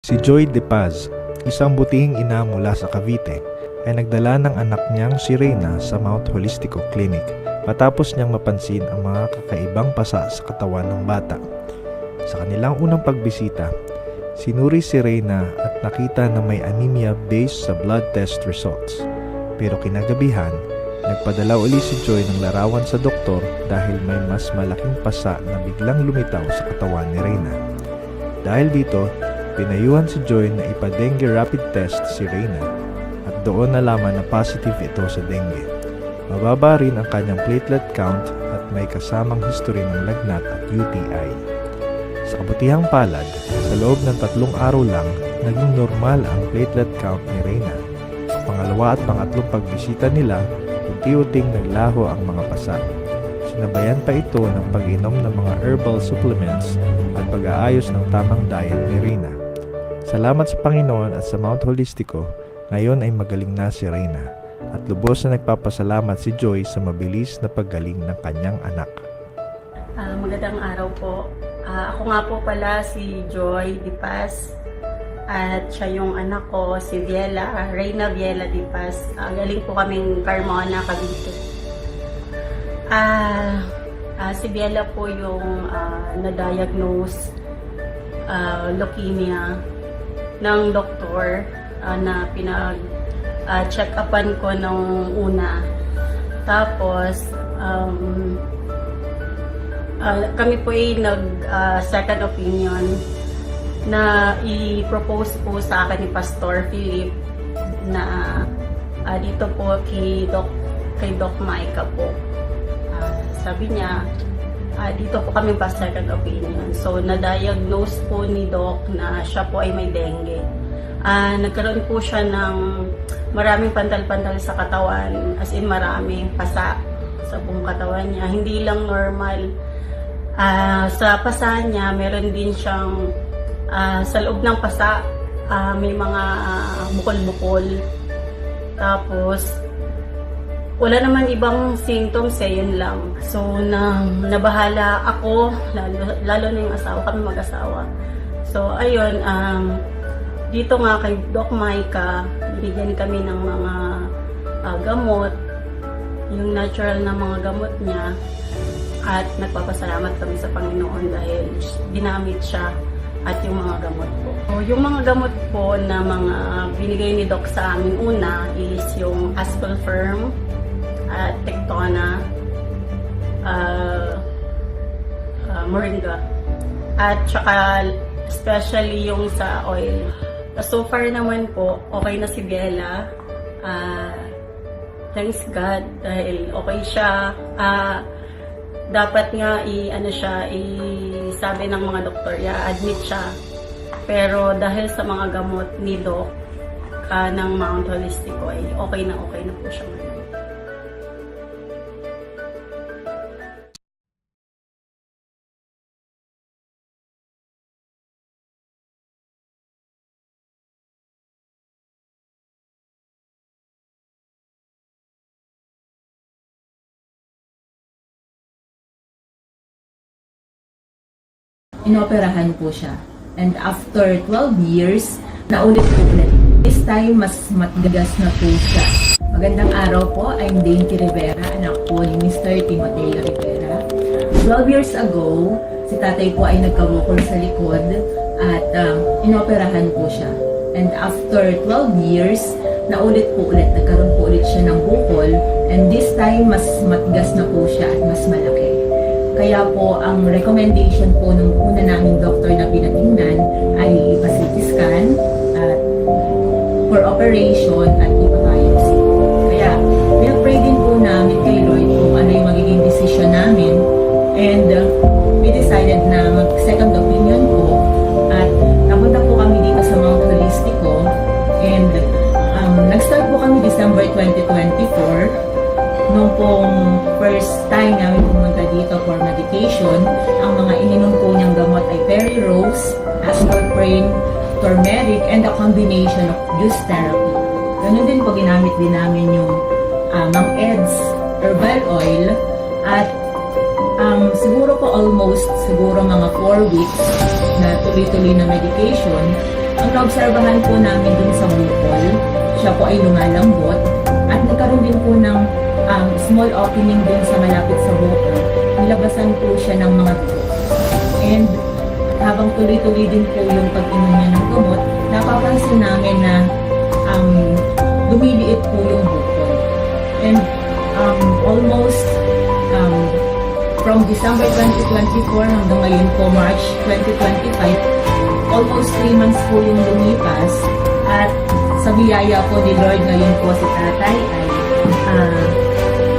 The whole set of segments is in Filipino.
Si Joy De Paz, isang butihing ina mula sa Cavite, ay nagdala ng anak niyang si Reyna sa Mount Holistico Clinic matapos niyang mapansin ang mga kakaibang pasa sa katawan ng bata. Sa kanilang unang pagbisita, sinuri si Reyna at nakita na may anemia based sa blood test results. Pero kinagabihan, nagpadala uli si Joy ng larawan sa doktor dahil may mas malaking pasa na biglang lumitaw sa katawan ni Reyna. Dahil dito, pinayuhan si Joy na ipa-dengue rapid test si Reyna at doon nalaman na positive ito sa dengue. Mababa rin ang kanyang platelet count at may kasamang history ng lagnat at UTI. Sa kabutihang palad, sa loob ng 3 araw lang, naging normal ang platelet count ni Reyna. Sa pangalawa at pangatlong pagbisita nila, unti-unting naglaho ang mga pasa. Sinabayan pa ito ng pag-inom ng mga herbal supplements at pag-aayos ng tamang diet ni Reyna. Salamat sa Panginoon at sa Mount Holistico, ngayon ay magaling na si Reyna at lubos na nagpapasalamat si Joy sa mabilis na paggaling ng kanyang anak. Magandang araw po. Ako nga po pala si Joy De Paz at siya yung anak ko, si Viela, Reyna Viela De Paz. Galing po kaming Carmona, Cavite. Si Viela po yung na-diagnose leukemia ng doktor na pinag-check-upan ko nung una. Tapos, kami po ay nag-second opinion na i-propose po sa akin ni Pastor Philip na dito po kay Doc Maika po. Sabi niya, dito po kami pa second opinion. So, na-diagnose po ni Doc na siya po ay may dengue. Nagkaroon po siya ng maraming pantal-pantal sa katawan, as in maraming pasa sa buong katawan niya. Hindi lang normal. Sa pasa niya, meron din siyang sa loob ng pasa, may mga bukol-bukol. Tapos, wala naman ibang symptoms yun lang. So, nabahala ako, lalo na yung asawa, kami mag-asawa. So, ayun, dito nga kay Doc Maika, binigyan kami ng mga gamot, yung natural na mga gamot niya, at nagpapasalamat kami sa Panginoon dahil ginamit siya at yung mga gamot po. So, yung mga gamot po na mga binigay ni Doc sa amin una is yung Ascofirm, Tectona, Moringa, at saka especially yung sa oil. So far naman po, okay na si Viela. Thanks God dahil okay siya. Dapat nga sabi ng mga doktor, admit siya. Pero dahil sa mga gamot ni Doc ng Mount Holistico, ay okay na po siya ngayon. Inoperahan po siya. And after 12 years, naulit po ulit. This time, mas matigas na po siya. Magandang araw po, I'm Dainty Rivera, anak po ni Mr. Timoteo Rivera. 12 years ago, si tatay po ay nagkabukol sa likod at inoperahan po siya. And after 12 years, naulit po ulit. Nagkaroon po ulit siya ng bukol. And this time, mas matigas na po siya at mas malaki. Kaya po, ang recommendation po ng una naming doktor na pinatingnan ay ipa-CT scan at for operation at ipa-biopsy. Kaya, pinag-pray din po namin kay Lord kung ano yung magiging decision namin. And we decided na mag-second opinion po at napunta po kami dito sa Mount Holistico. And nag-start po kami December 2024. Nung pong first time namin pumunta dito for medication, ang mga ininom po niyang gamot ay Perirose, Ascorprane, Turmeric, and a combination of juice therapy. Ganun din po ginamit din namin yung Mang Ed's herbal oil at siguro po almost mga 4 weeks na tuloy-tuloy na medication. Ang naobserbahan po namin dun sa bukol, siya po ay lumalambot at nagkaroon din po ng small opening dun sa malapit sa bukol. Nilabasan po siya ng mga dugo. And habang tuloy-tuloy din po yung pag-inom niya ng gamot, napapansin namin na lumiliit po yung bukol. And almost from December 2024 hanggang ngayon po March 2025, almost 3 months po yung lumipas at sa biyaya po ni Lord ngayon po si tatay ay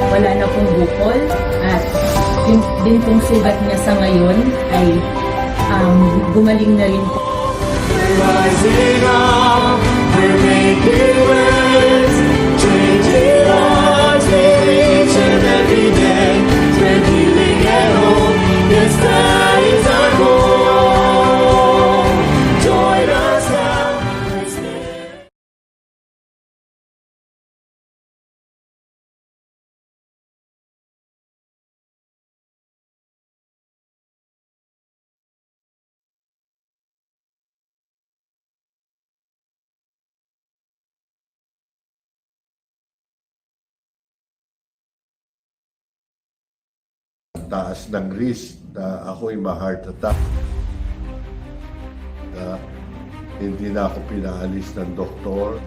wala na pong bukol at yung din pong sugat niya sa ngayon ay gumaling na rin po. Rising up, we're making waves, changing lives with each and every day. We're healing at home, yes, that is our goal. Join us now, let's live. Taas ng risk na ako'y ma-heart attack. Na hindi na ako pinaalis ng doktor.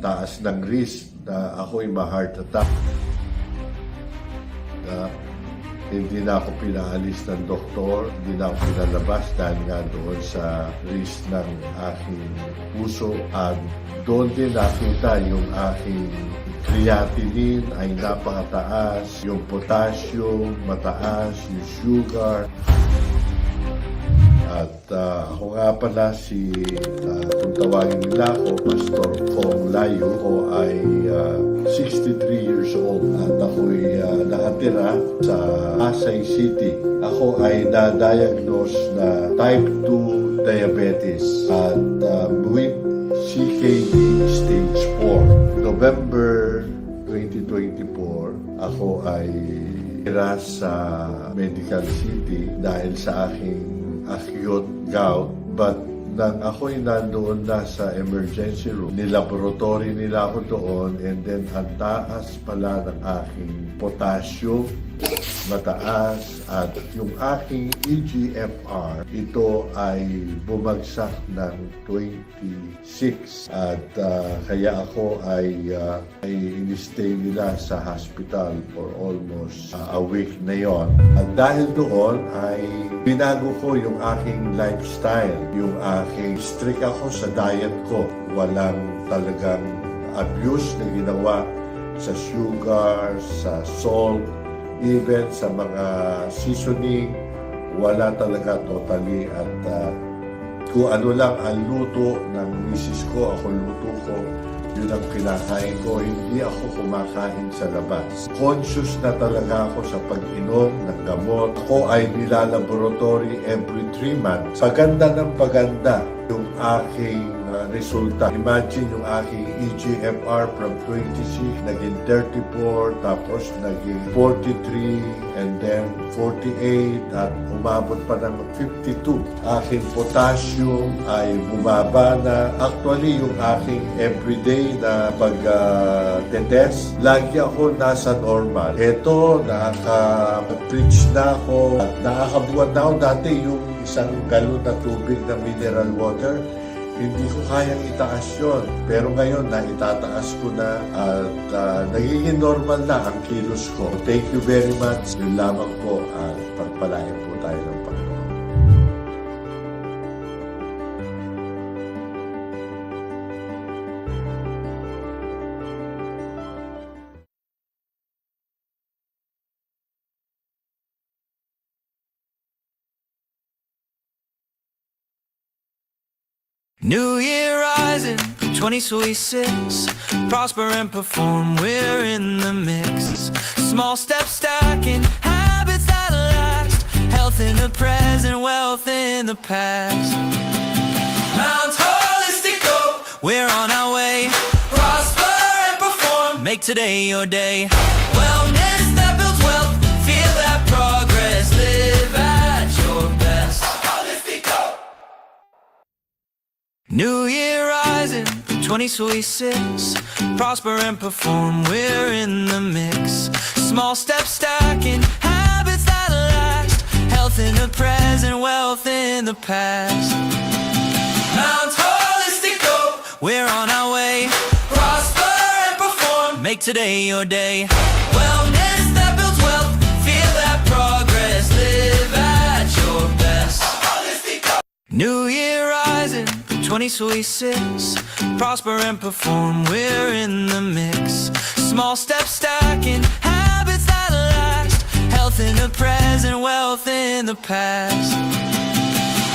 Taas ng risk na ako'y ma-heart attack. Na hindi na ako pinaalis ng doktor, hindi na ako pinalabas dahil nga doon sa risk ng aking puso. At doon din nakita yung aking creatinine ay napakataas, yung potassium mataas, yung sugar. At ako nga pala kung tawagin nila ako, Pastor Kong Layo. Ako ay 63 years old at ako'y nakatira sa Pasay City. Ako ay na-diagnose na type 2 diabetes at with CKD stage 4. November 2024, ako ay tira sa Medical City dahil sa aking acute gout, but nang ako'y nandoon na sa emergency room, nilaboratory nila ako doon, and then ang taas pala ng aking potassium, mataas, at yung aking EGFR, ito ay bumagsak ng 26. At kaya ako ay in-stay nila sa hospital for almost a week na yon. At dahil doon ay binago ko yung aking lifestyle, yung aking strict ako sa diet ko. Walang talagang abuse na ginawa sa sugar, sa salt. even sa mga seasoning, wala talaga totally. At kung ano lang ang luto ng misis ko, ako luto ko, yun ang kinakain ko. Hindi ako kumakain sa labas. Conscious na talaga ako sa pag-inom ng gamot. Ako ay nilalaboratory every 3 months. Paganda ng paganda yung aking resulta. Imagine yung aking EGFR from 26, naging 34, tapos naging 43, and then 48, at umabot pa ng 52. Aking potassium ay bumaba na. Actually, yung aking everyday na pag-test, lagi ako nasa normal. Ito, nakaka-preach na ako at nakakabuhat na ako. Dati yung isang galon na tubig na mineral water, hindi ko kayang itaas yun. Pero ngayon, naitataas ko na at nagiging normal na ang kilos ko. Thank you very much. Yun lamang po at pagpalain po tayo ng Panginoon. New Year rising, 2026. Prosper and perform, we're in the mix. Small steps stacking, habits that last. Health in the present, wealth in the past. Mount Holistico, we're on our way. Prosper and perform, make today your day. Wellness that builds wealth, feel that progress. Live at your best. New Year rising, 2026. Prosper and perform, we're in the mix. Small steps stacking, habits that last. Health in the present, wealth in the past. Mount Holistico, we're on our way. Prosper and perform, make today your day. Wellness that builds wealth, feel that progress. Live at your best. New Year rising, 2026. Prosper and perform, we're in the mix. Small steps stacking, habits that last. Health in the present, wealth in the past.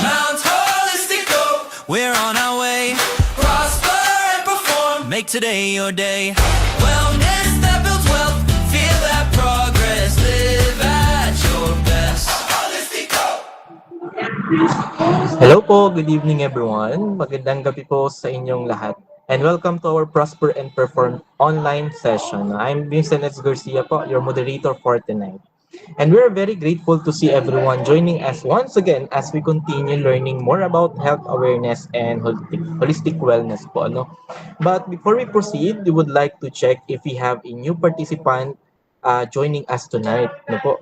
Mount Holistico, we're on our way. Prosper and perform, make today your day. Wellness that builds wealth, feel that progress. Live at your best. Hello po, good evening everyone. Magandang gabi po sa inyong lahat. And welcome to our Prosper and Perform online session. I'm Vincent S. Garcia po, your moderator for tonight. And we're very grateful to see everyone joining us once again as we continue learning more about health awareness and holistic wellness po. No? But before we proceed, we would like to check if we have a new participant joining us tonight. No po?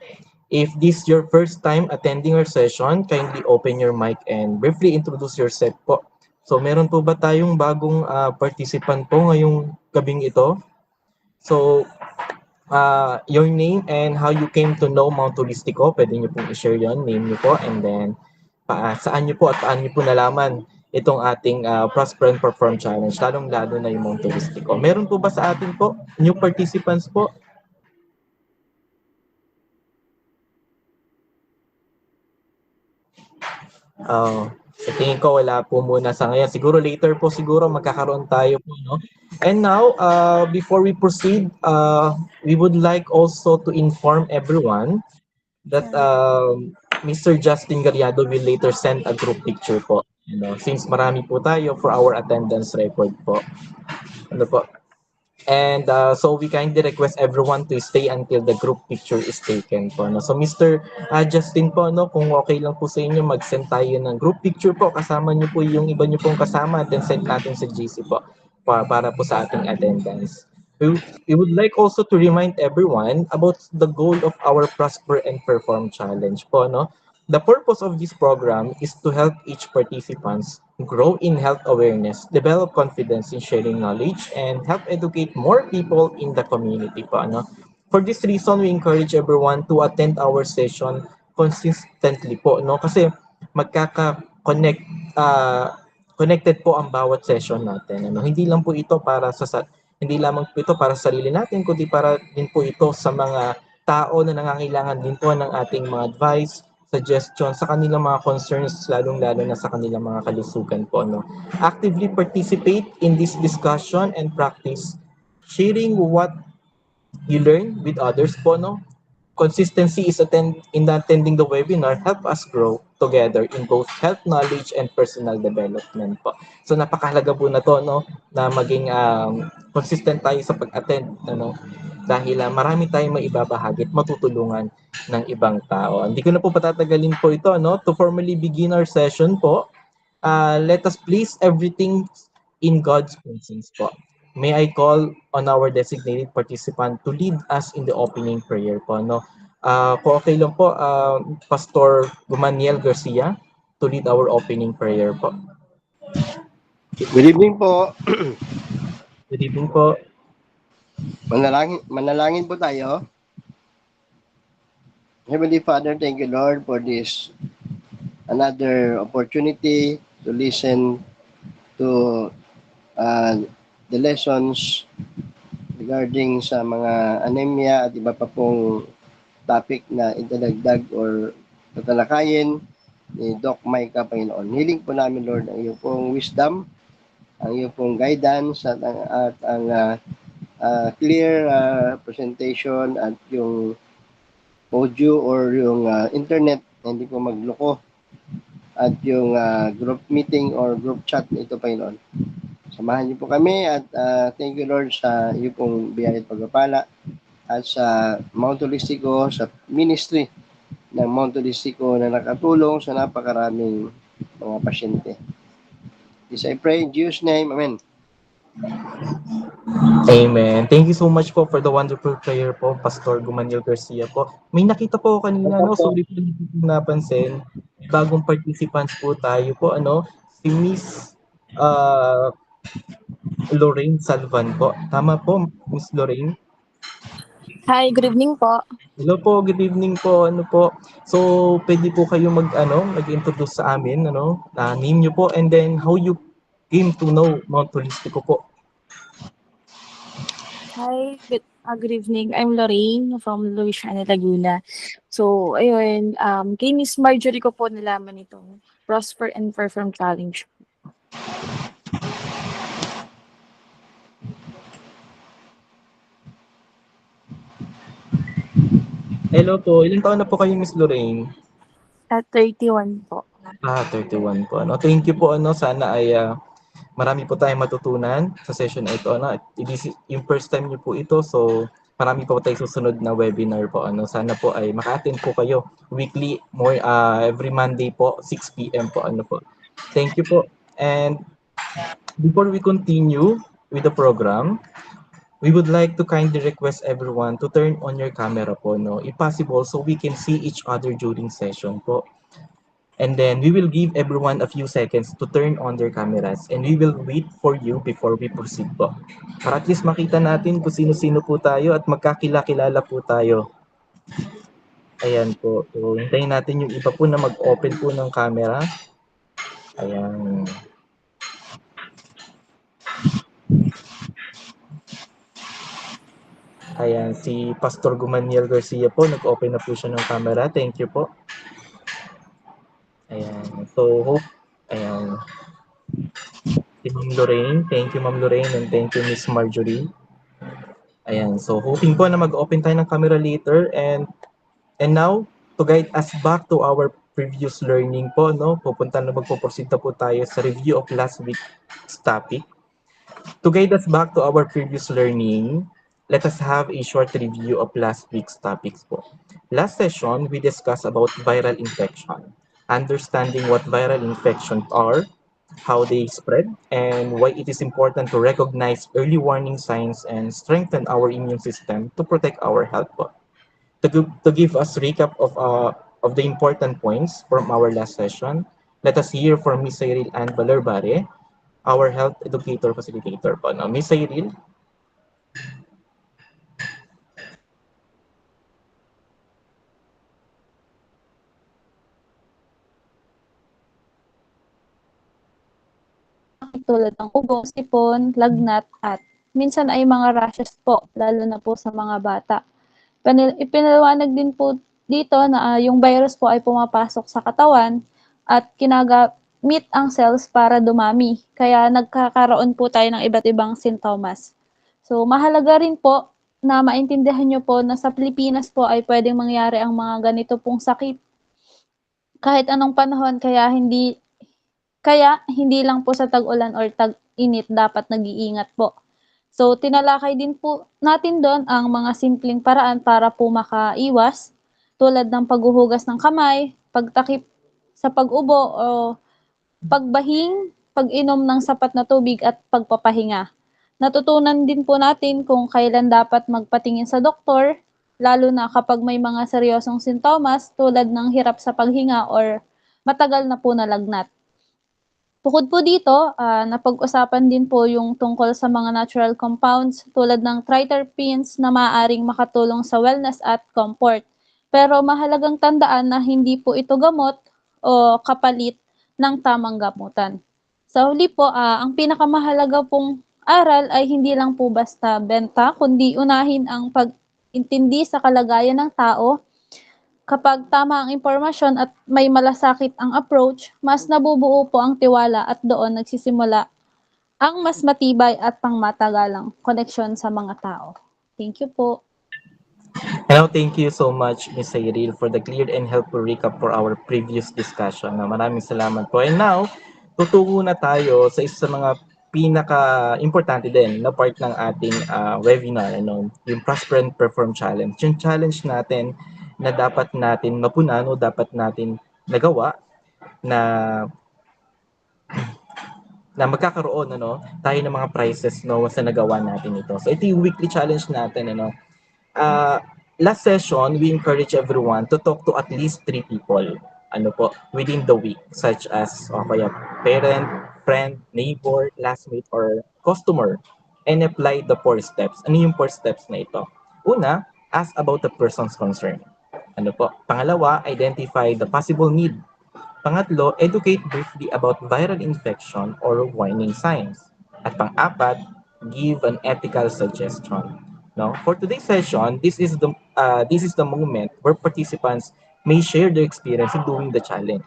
If this is your first time attending our session, kindly open your mic and briefly introduce yourself po. So meron po ba tayong bagong participant po ngayong gabing ito? So your name and how you came to know Mount Holistico, pwede niyo pong i-share yon, name niyo po, and then saan niyo po at paano niyo po nalaman itong ating Prosper and Perform Challenge, lalong-lalo na yung Mount Holistico. Meron po ba sa atin po, new participants po? Sa tingin ko wala po muna sa ngayon. Siguro later po siguro magkakaroon tayo po, no? And now, before we proceed, we would like also to inform everyone that Mr. Justin Gallardo will later send a group picture po. You know, since marami po tayo for our attendance record po. Ano po? And so we kindly request everyone to stay until the group picture is taken po. No? So Mr. Justin po, no, kung okay lang po sa inyo, mag-send tayo ng group picture po. Kasama niyo po yung iba niyo pong kasama, then send natin sa GC po para po sa ating attendance. We would like also to remind everyone about the goal of our Prosper and Perform Challenge po. No? The purpose of this program is to help each participant grow in health awareness, develop confidence in sharing knowledge, and help educate more people in the community po. Ano? For this reason, we encourage everyone to attend our session consistently po. No? Kasi magkaka-connect, connected po ang bawat session natin. Ano? Hindi lang po ito para hindi lamang po ito para sa sarili natin, kundi para din po ito sa mga tao na nangangailangan din po ng ating mga advice, suggestions sa kanilang mga concerns, lalong-lalo na sa kanilang mga kalusugan po. No? Actively participate in this discussion and practice sharing what you learn with others po. No? Consistency is in attending the webinar help us grow together in both health knowledge and personal development po. So napakahalaga po na to, no, na maging consistent tayo sa pag-attend, ano, dahil marami tayong maibabahagi at matutulungan ng ibang tao. Hindi ko na po patatagalin po ito, no, to formally begin our session po. Let us place everything in God's presence po. May I call on our designated participant to lead us in the opening prayer po, no? Kung okay lang po, Pastor Gumaniel Garcia to lead our opening prayer po. Good evening po. Good evening po. Manalangin po tayo. Heavenly Father, thank you Lord for this another opportunity to listen to the lessons regarding sa mga anemia at iba pa pong topic na idadagdag or tatalakayin ni Doc Micah, Panginoon. Hiling po namin, Lord, ang iyong pong wisdom, ang iyong pong guidance at ang clear presentation at yung audio or yung internet na hindi po magloko at yung group meeting or group chat nito, Panginoon. Samahan niyo po kami at thank you Lord sa iyong pong biyaya at pagpapala at sa Mount Holistico, sa ministry ng Mount Holistico na nakatulong sa napakaraming mga pasyente. This I pray in Jesus' name. Amen. Amen. Thank you so much po for the wonderful prayer po, Pastor Gumaniel Garcia po. May nakita po ako kanina, no? Sorry po, hindi ko napansin. Bagong participants po tayo po, ano? Si Miss Lorraine Salvan po. Tama po, Miss Lorraine? Hi, good evening po. Hello po, good evening po. Ano po? So, pwede po kayo mag-introduce sa amin, name niyo po and then how you came to know Mount Holistico po. Hi, good evening. I'm Lorraine from Louisiana, Laguna. So, ayun, kay Miss Marjorie ko po nalaman itong Prosper and Perform Challenge. Hello po, ilang taon na po kayo, Miss Lorraine? At 31 po. 31 po. Thank you po. Sana ay marami po tayong matutunan sa session na ito. Yung first time niyo po ito, so marami po tayong susunod na webinar po. Sana po ay maka-attend po kayo weekly, every Monday po, 6 p.m. po. Thank you po. And before we continue with the program, we would like to kindly request everyone to turn on your camera po, if possible, so we can see each other during session po. And then we will give everyone a few seconds to turn on their cameras and we will wait for you before we proceed po. Para at least makita natin kung sino-sino po tayo at magkakilala po tayo. Ayan po. So, hintayin natin yung iba po na mag-open po ng camera. Ayan. Ayan, si Pastor Gumaniel Garcia po, nag-open na po siya ng camera. Thank you po. Ayan, so ayan. Si Ma'am Lorraine, thank you Ma'am Lorraine and thank you Miss Marjorie. Ayan, so hoping po na mag-open tayo ng camera later and now, to guide us back to our previous learning po, magpo-proceed na po tayo sa review of last week's topic. To guide us back to our previous learning, let us have a short review of last week's topics po. Last session, we discussed about viral infection, understanding what viral infections are, how they spread, and why it is important to recognize early warning signs and strengthen our immune system to protect our health po. To give us a recap of the important points from our last session, let us hear from Ms. Cyril Ann Balarbare, our health educator facilitator po. Now, Ms. Cyril. Tulad ng ubo, sipon, lagnat, at minsan ay mga rashes po, lalo na po sa mga bata. Ipinaliwanag din po dito na yung virus po ay pumapasok sa katawan at kinagamit ang cells para dumami. Kaya nagkakaroon po tayo ng iba't ibang sintomas. So, mahalaga rin po na maintindihan nyo po na sa Pilipinas po ay pwedeng mangyari ang mga ganito pong sakit kahit anong panahon, kaya hindi lang po sa tag-ulan or tag-init dapat nag-iingat po. So, tinalakay din po natin doon ang mga simpleng paraan para po makaiwas, tulad ng paghuhugas ng kamay, pagtakip sa pag-ubo o pagbahing, pag-inom ng sapat na tubig at pagpapahinga. Natutunan din po natin kung kailan dapat magpatingin sa doktor, lalo na kapag may mga seryosong sintomas tulad ng hirap sa paghinga or matagal na po na lagnat. Bukod po dito, napag-usapan din po yung tungkol sa mga natural compounds tulad ng triterpenes na maaaring makatulong sa wellness at comfort. Pero mahalagang tandaan na hindi po ito gamot o kapalit ng tamang gamutan. Sa huli po, ang pinakamahalaga pong aral ay hindi lang po basta benta, kundi unahin ang pag-intindi sa kalagayan ng tao. Kapag tama ang impormasyon at may malasakit ang approach, mas nabubuo po ang tiwala at doon nagsisimula ang mas matibay at pangmatagalang koneksyon sa mga tao. Thank you po. Hello, thank you so much, Ms. Cyril, for the clear and helpful recap for our previous discussion. Maraming salamat po. And now, tutungo na tayo sa isa sa mga pinaka-importante din na part ng ating webinar, yung Prosper and Perform Challenge. Yung challenge natin na dapat natin mapunan o dapat natin nagawa na magkakaroon tayo ng mga prizes sa nagawa natin ito. So ito yung weekly challenge natin. Last session, we encourage everyone to talk to at least 3 people within the week, such as kaya parent, friend, neighbor, classmate, or customer, and apply the 4 steps. Ano yung 4 steps na ito? Una, ask about the person's concern. Pangalawa, identify the possible need. Pangatlo, educate briefly about viral infection or warning signs. At pang-apat, give an ethical suggestion. For today's session, this is the moment where participants may share their experience in doing the challenge.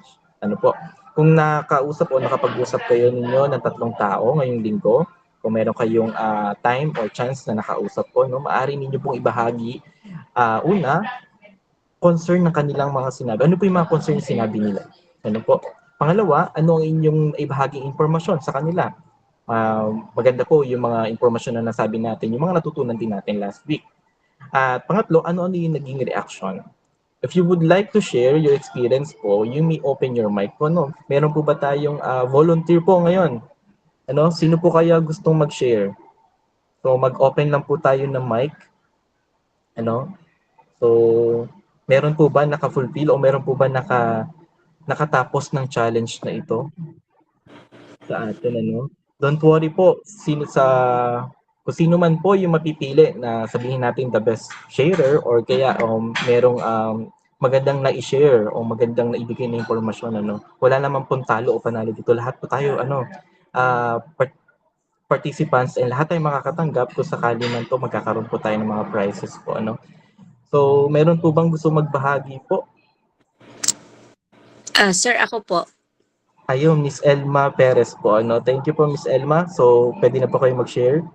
Kung nakausap o nakapag-usap kayo ninyo ng 3 tao ngayong linggo, kung meron kayong time or chance na nakausap po, maaari ninyo pong ibahagi una, concern ng kanilang mga sinabi. Ano po yung mga concern na sinabi nila? Pangalawa, ano ang inyong ibahaging impormasyon sa kanila? Maganda po yung mga impormasyon na nasabi natin, yung mga natutunan din natin last week. At pangatlo, ano-ano yung naging reaction? If you would like to share your experience po, you may open your mic po. Meron po ba tayong volunteer po ngayon? Sino po kaya gustong mag-share? So mag-open lang po tayo ng mic. So meron po ba naka-fulfill o meron po ba nakatapos ng challenge na ito sa atin? Don't worry po, kung sino man po yung mapipili na sabihin natin the best sharer or kaya merong magandang na-i-share o magandang naibigay na impormasyon. Wala naman pong talo o panalo dito. Lahat po tayo participants and lahat tayo makakatanggap kung sakali man to magkakaroon po tayo ng mga prizes po. So, meron po bang gusto magbahagi po? Sir, ako po. Ayun, Miss Elma Perez po. Thank you po, Miss Elma. So, pwede na po kayo mag-share.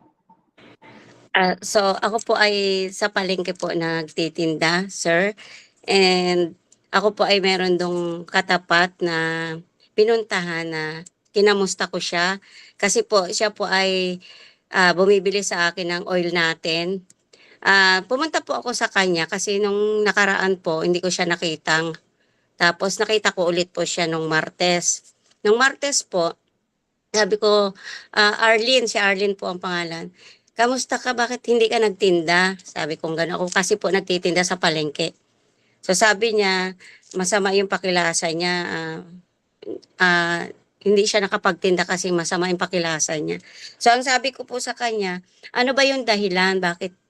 So, ako po ay sa palengke po nagtitinda, sir. And ako po ay meron dong katapat na pinuntahan na kinamusta ko siya. Kasi po, siya po ay bumibili sa akin ng oil natin. Pumunta po ako sa kanya kasi nung nakaraan po, hindi ko siya nakitang. Tapos nakita ko ulit po siya nung Martes. Nung Martes po, sabi ko, si Arlene po ang pangalan. Kamusta ka? Bakit hindi ka nagtinda? Sabi ko gano'n. Ako kasi po nagtitinda sa palengke. So sabi niya, masama yung pakilasa niya. Hindi siya nakapagtinda kasi masama yung pakilasa niya. So ang sabi ko po sa kanya, ano ba yung dahilan? Bakit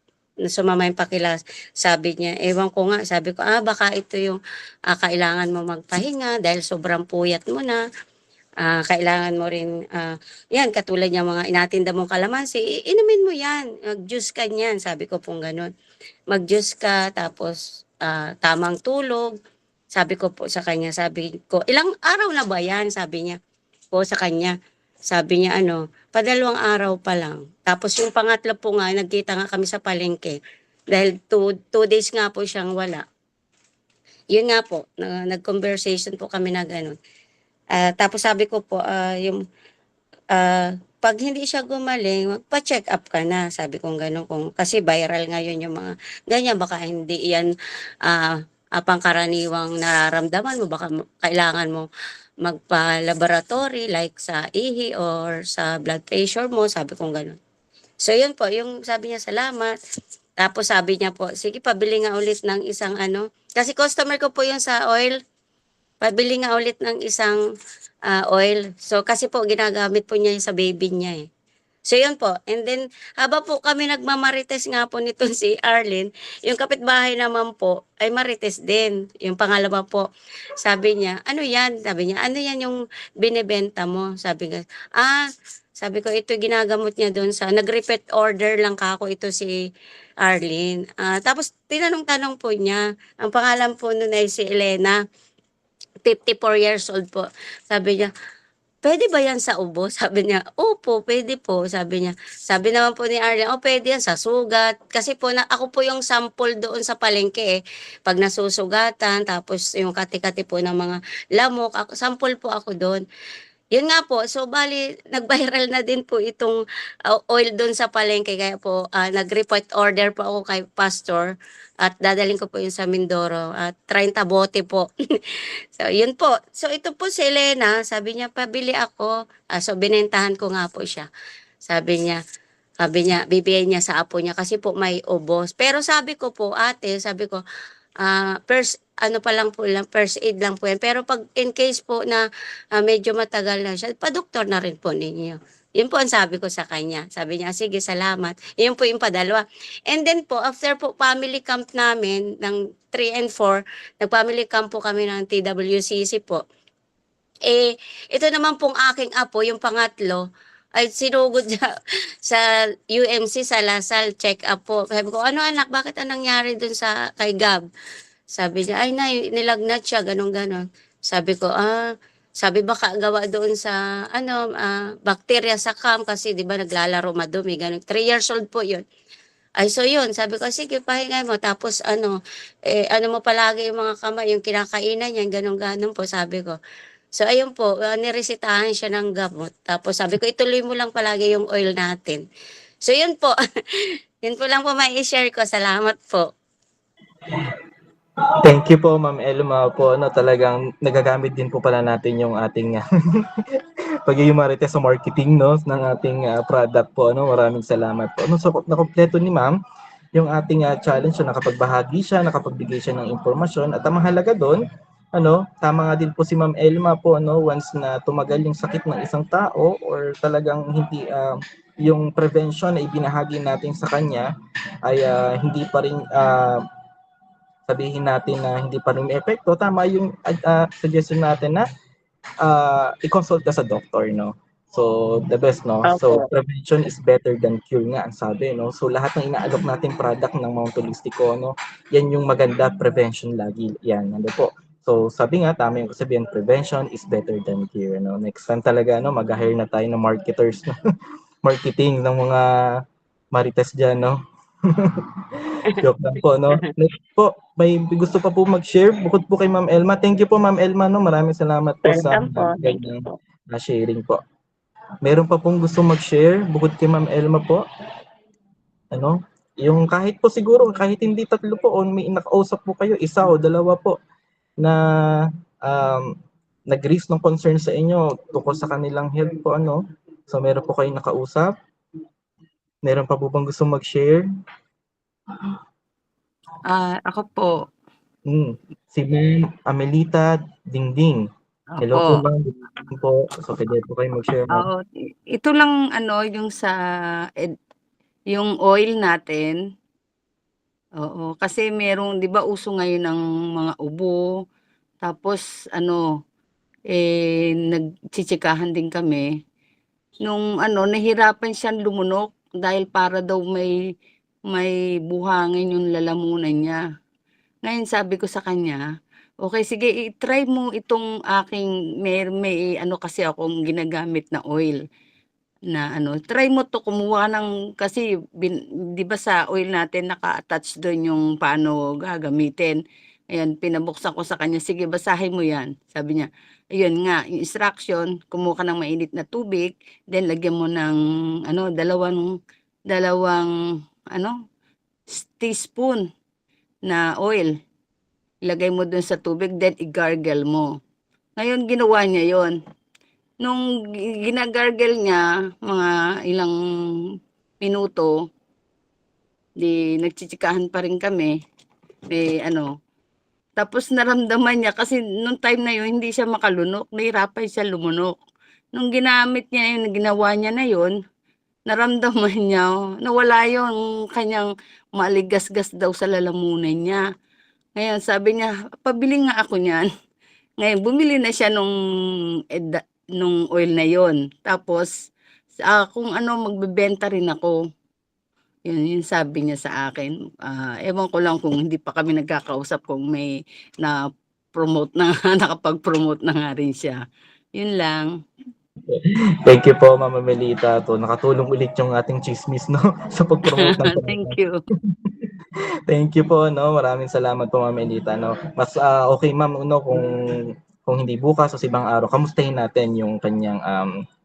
sumama yung pakilas? Sabi niya, ewan ko nga. Sabi ko, baka ito yung kailangan mo magpahinga dahil sobrang puyat mo na. kailangan mo rin, yan, katulad yung mga inatinda mong kalamansi, inumin mo yan, mag-juice ka niyan, sabi ko pong ganun. Mag-juice ka, tapos tamang tulog, sabi ko po sa kanya, sabi ko, ilang araw na ba yan? Sabi niya po sa kanya. Sabi niya, padalawang araw pa lang. Tapos yung pangatlo po nga, nagkita nga kami sa palengke. Dahil 2 days nga po siyang wala. Yun nga po, nag-conversation po kami na gano'n. Tapos sabi ko po, pag hindi siya gumaling, magpa-check up ka na. Sabi ko gano'n. Kasi viral ngayon yung mga ganyan. Baka hindi yan pangkaraniwang nararamdaman mo. Baka kailangan mo magpa-laboratory like sa ihi or sa blood pressure mo. Sabi ko gano'n. So yun po, yung sabi niya salamat. Tapos sabi niya po, sige pabili nga ulit ng isang kasi customer ko po yun sa oil. Pabili nga ulit ng isang oil. So kasi po ginagamit po niya yung sa baby niya eh. So yun po. And then habang po kami nagmamarites nga po nito si Arlene, yung kapitbahay naman po ay marites din. Yung pangalawa po, sabi niya, ano yan? Sabi niya, ano yan yung binebenta mo? Sabi ko, ito ginagamot niya doon nag-repeat order lang kako ito si Arlene. Tapos tinanong-tanong po niya, ang pangalan po nun ay si Elena, 54 years old po. Sabi niya, pwede ba yan sa ubo? Sabi niya, opo, pwede po. Sabi niya, sabi naman po ni Arlene, pwede yan sa sugat. Kasi po, ako po yung sample doon sa palengke eh. Pag nasusugatan, tapos yung kati-kati po ng mga lamok, sample po ako doon. Yun nga po, so bali, nag-viral na din po itong oil doon sa palengke. Kaya po, nag-report order po ako kay Pastor at dadaling ko po yun sa Mindoro at 30 bote po. So, yun po. So, ito po si Elena, sabi niya, pabili ako. So, binentahan ko nga po siya. Sabi niya, bibigay niya sa apo niya kasi po may ubos. Pero sabi ko po, ate, sabi ko, first aid lang po yan. Pero pag in case po na medyo matagal na siya, pa-doktor na rin po ninyo. Yun po ang sabi ko sa kanya. Sabi niya, sige, salamat. Yun po yung padalwa. And then po, after po family camp namin, ng 3 and 4, nag-family camp po kami ng TWCC po. Ito naman pong aking apo, yung pangatlo, ay sinugod niya sa UMC sa Lasal, check up po. Sabi ko, ano anak, bakit anong nangyari dun kay Gab? Sabi niya, ay nay, nilagnat siya, ganon. Sabi ko, sabi baka gawa doon sa, bakterya sa cam kasi di ba naglalaro madumi, ganon. 3 years old po yun. Ay, so yun, sabi ko, sige, pahingay mo. Tapos ano mo palagi yung mga kamay, yung kinakainan niya, ganon po, sabi ko. So ayun po, niresitahan siya ng gamot. Tapos sabi ko, ituloy mo lang palagi yung oil natin. So yun po, yun po lang po may i-share ko. Salamat po. Thank you po, Ma'am Elma po. Talagang nagagamit din po pala natin yung ating pagiging marites sa marketing ng ating product po. Maraming salamat po. So, nakompleto ni Ma'am yung ating challenge. So, nakapagbahagi siya, nakapagbigay siya ng impormasyon. At ang mahalaga doon, tama nga din po si Ma'am Elma po, once na tumagal yung sakit ng isang tao or talagang hindi yung prevention na ibinahagi natin sa kanya ay hindi pa rin sabihin natin na hindi pa rin may epekto, tama yung suggestion natin na i-consult ka sa doctor, So, the best, Okay. So, prevention is better than cure nga, ang sabi, So, lahat ng inaalok nating product ng Mount Holistico, yan yung maganda, prevention lagi, yan, po. So, sabi nga, tama yung sabihin, prevention is better than cure, Next time talaga, mag-hire na tayo ng marketers, marketing ng mga marites dyan, Joke lang po, Next po, may gusto pa po mag-share bukod po kay Ma'am Elma. Thank you po, Ma'am Elma, Maraming salamat po sa Welcome po. Thank you po. sharing po. Meron pa pong gusto mag-share bukod kay Ma'am Elma po? Yung kahit po siguro, kahit hindi 3 po, o may nakausap po kayo, 1 o 2 po, na nag-raise ng concern sa inyo tungkol sa kanilang health po, So, meron po kayong nakausap? Meron pa po bang gusto mag-share? Ako po. Si Ma'am Amelita Dingding. Hello po, Ma'am. Po. So, pwede po kayo mag-share, Ma'am. Ito lang yung sa yung oil natin. Oo, kasi merong 'di ba uso ngayon ng mga ubo. Tapos nagchichikahan din kami. Nung ano, nahirapan siyang lumunok dahil para daw may buhangin yung lalamunan niya. Ngayon sabi ko sa kanya, okay, sige, i-try mo itong aking, may ano kasi akong ginagamit na oil na ano, try mo to kumuha ng, kasi di ba sa oil natin naka-attach doon yung paano gagamitin. Ayan, pinabuksan ko sa kanya, sige, basahin mo yan. Sabi niya, ayun nga, yung instruction, kumuha ka ng mainit na tubig, then lagyan mo ng ano, dalawang ano, teaspoon na oil. Ilagay mo dun sa tubig, then i-gargle mo. Ngayon, ginawa niya yon. Nung ginagargle niya, mga ilang minuto, di nagchichikahan pa rin kami. May ano, tapos naramdaman niya, kasi nung time na yun, hindi siya makalunok, nahirapan siya lumunok. Nung ginamit niya yun, ginawa niya na yun, naramdaman niya, nawala yung kanyang maligasgas daw sa lalamunan niya. Ngayon, sabi niya, pabili nga ako niyan. Ngayon, bumili na siya nung oil na yon. Tapos, kung ano, magbebenta rin ako. Yun sabi niya sa akin. Ewan ko lang kung hindi pa kami nagkakausap kung may na-promote na, nakapag-promote na nga rin siya. Yun lang. Thank you po, Mama Melita. To, nakatulong ulit yung ating chismis, no? Sa pag-promote ng Thank you. Thank you po, no? Maraming salamat po, Ma'am Elita, no? Mas okay, Ma'am, no, kung hindi bukas o sa ibang araw, kamustahin natin yung kanyang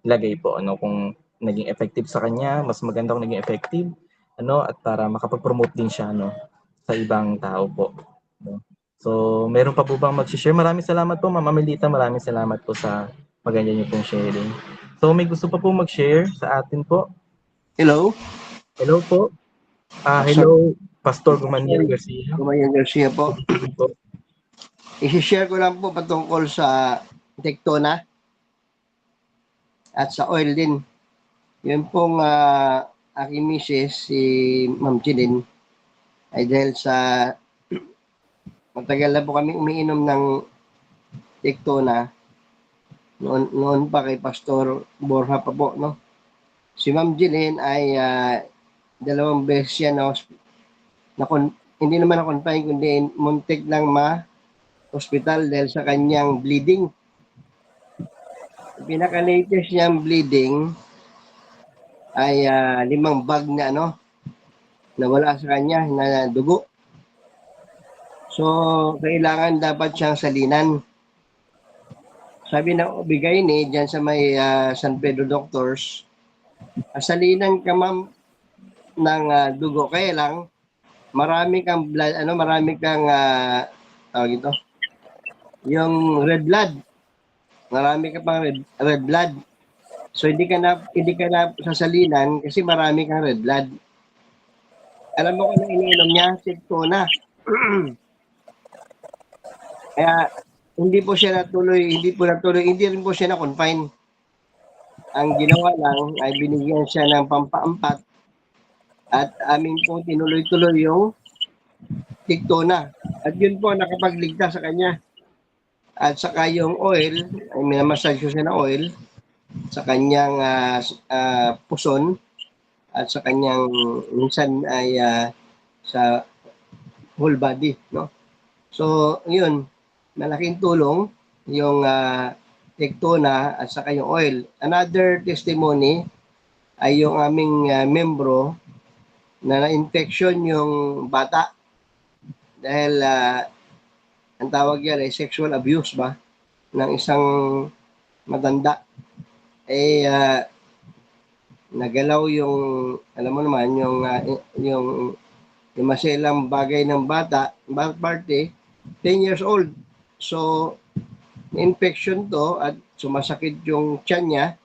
lagay po, ano, kung naging effective sa kanya, mas maganda kung naging effective, ano, at para makapag-promote din siya, no, sa ibang tao po. No? So, meron pa po bang mag-share? Maraming salamat po, Ma'am Melita. Maraming salamat po sa maganda niyo pong sharing. So, may gusto pa po mag-share sa atin po? Hello? Hello po. Hello, Pastor Gumaniel Garcia. Gumaniel Garcia po. I-share ko lang po patungkol sa Tectona at sa oil din. Yun pong aking misis, si Ma'am Jeline, ay dahil sa matagal na po kami umiinom ng Tectona. Noon pa kay Pastor Borja pa po, no? Si Ma'am Jeline ay 2 beses siya, no? Hindi naman na-confine, kundi muntik lang ma-hospital dahil sa kanyang bleeding. Pinaka-latest niyang bleeding ay 5 bag na nawala sa kanya na dugo. So, kailangan dapat siyang salinan. Sabi ng OB-GYN dyan sa may San Pedro Doctors, salinan ka ma'am ng dugo. Kaya lang, marami kang blood, marami kang tawag ito, yung red blood. Marami ka pang red blood. So hindi ka na sasalinan kasi marami kang red blood. Alam mo kung ano iniinom niya? Tectona. Kaya hindi rin po siya na-confine. Ang ginawa lang ay binigyan siya ng pampaampat at amin po tinuloy-tuloy yung Tectona. At yun po nakapagligtas sa kanya. At saka yung oil, ay minamassage ko siya na oil sa kanyang puson at sa kanyang minsan ay sa whole body, no? So, yun, malaking tulong yung Tectona at saka yung oil. Another testimony ay yung aming membro na na-infection yung bata dahil ang tawag yan ay sexual abuse ba ng isang matanda. Nagalaw yung, alam mo naman, yung maselang bagay ng bata, party, 10 years old. So, infection to at sumasakit yung tiyan niya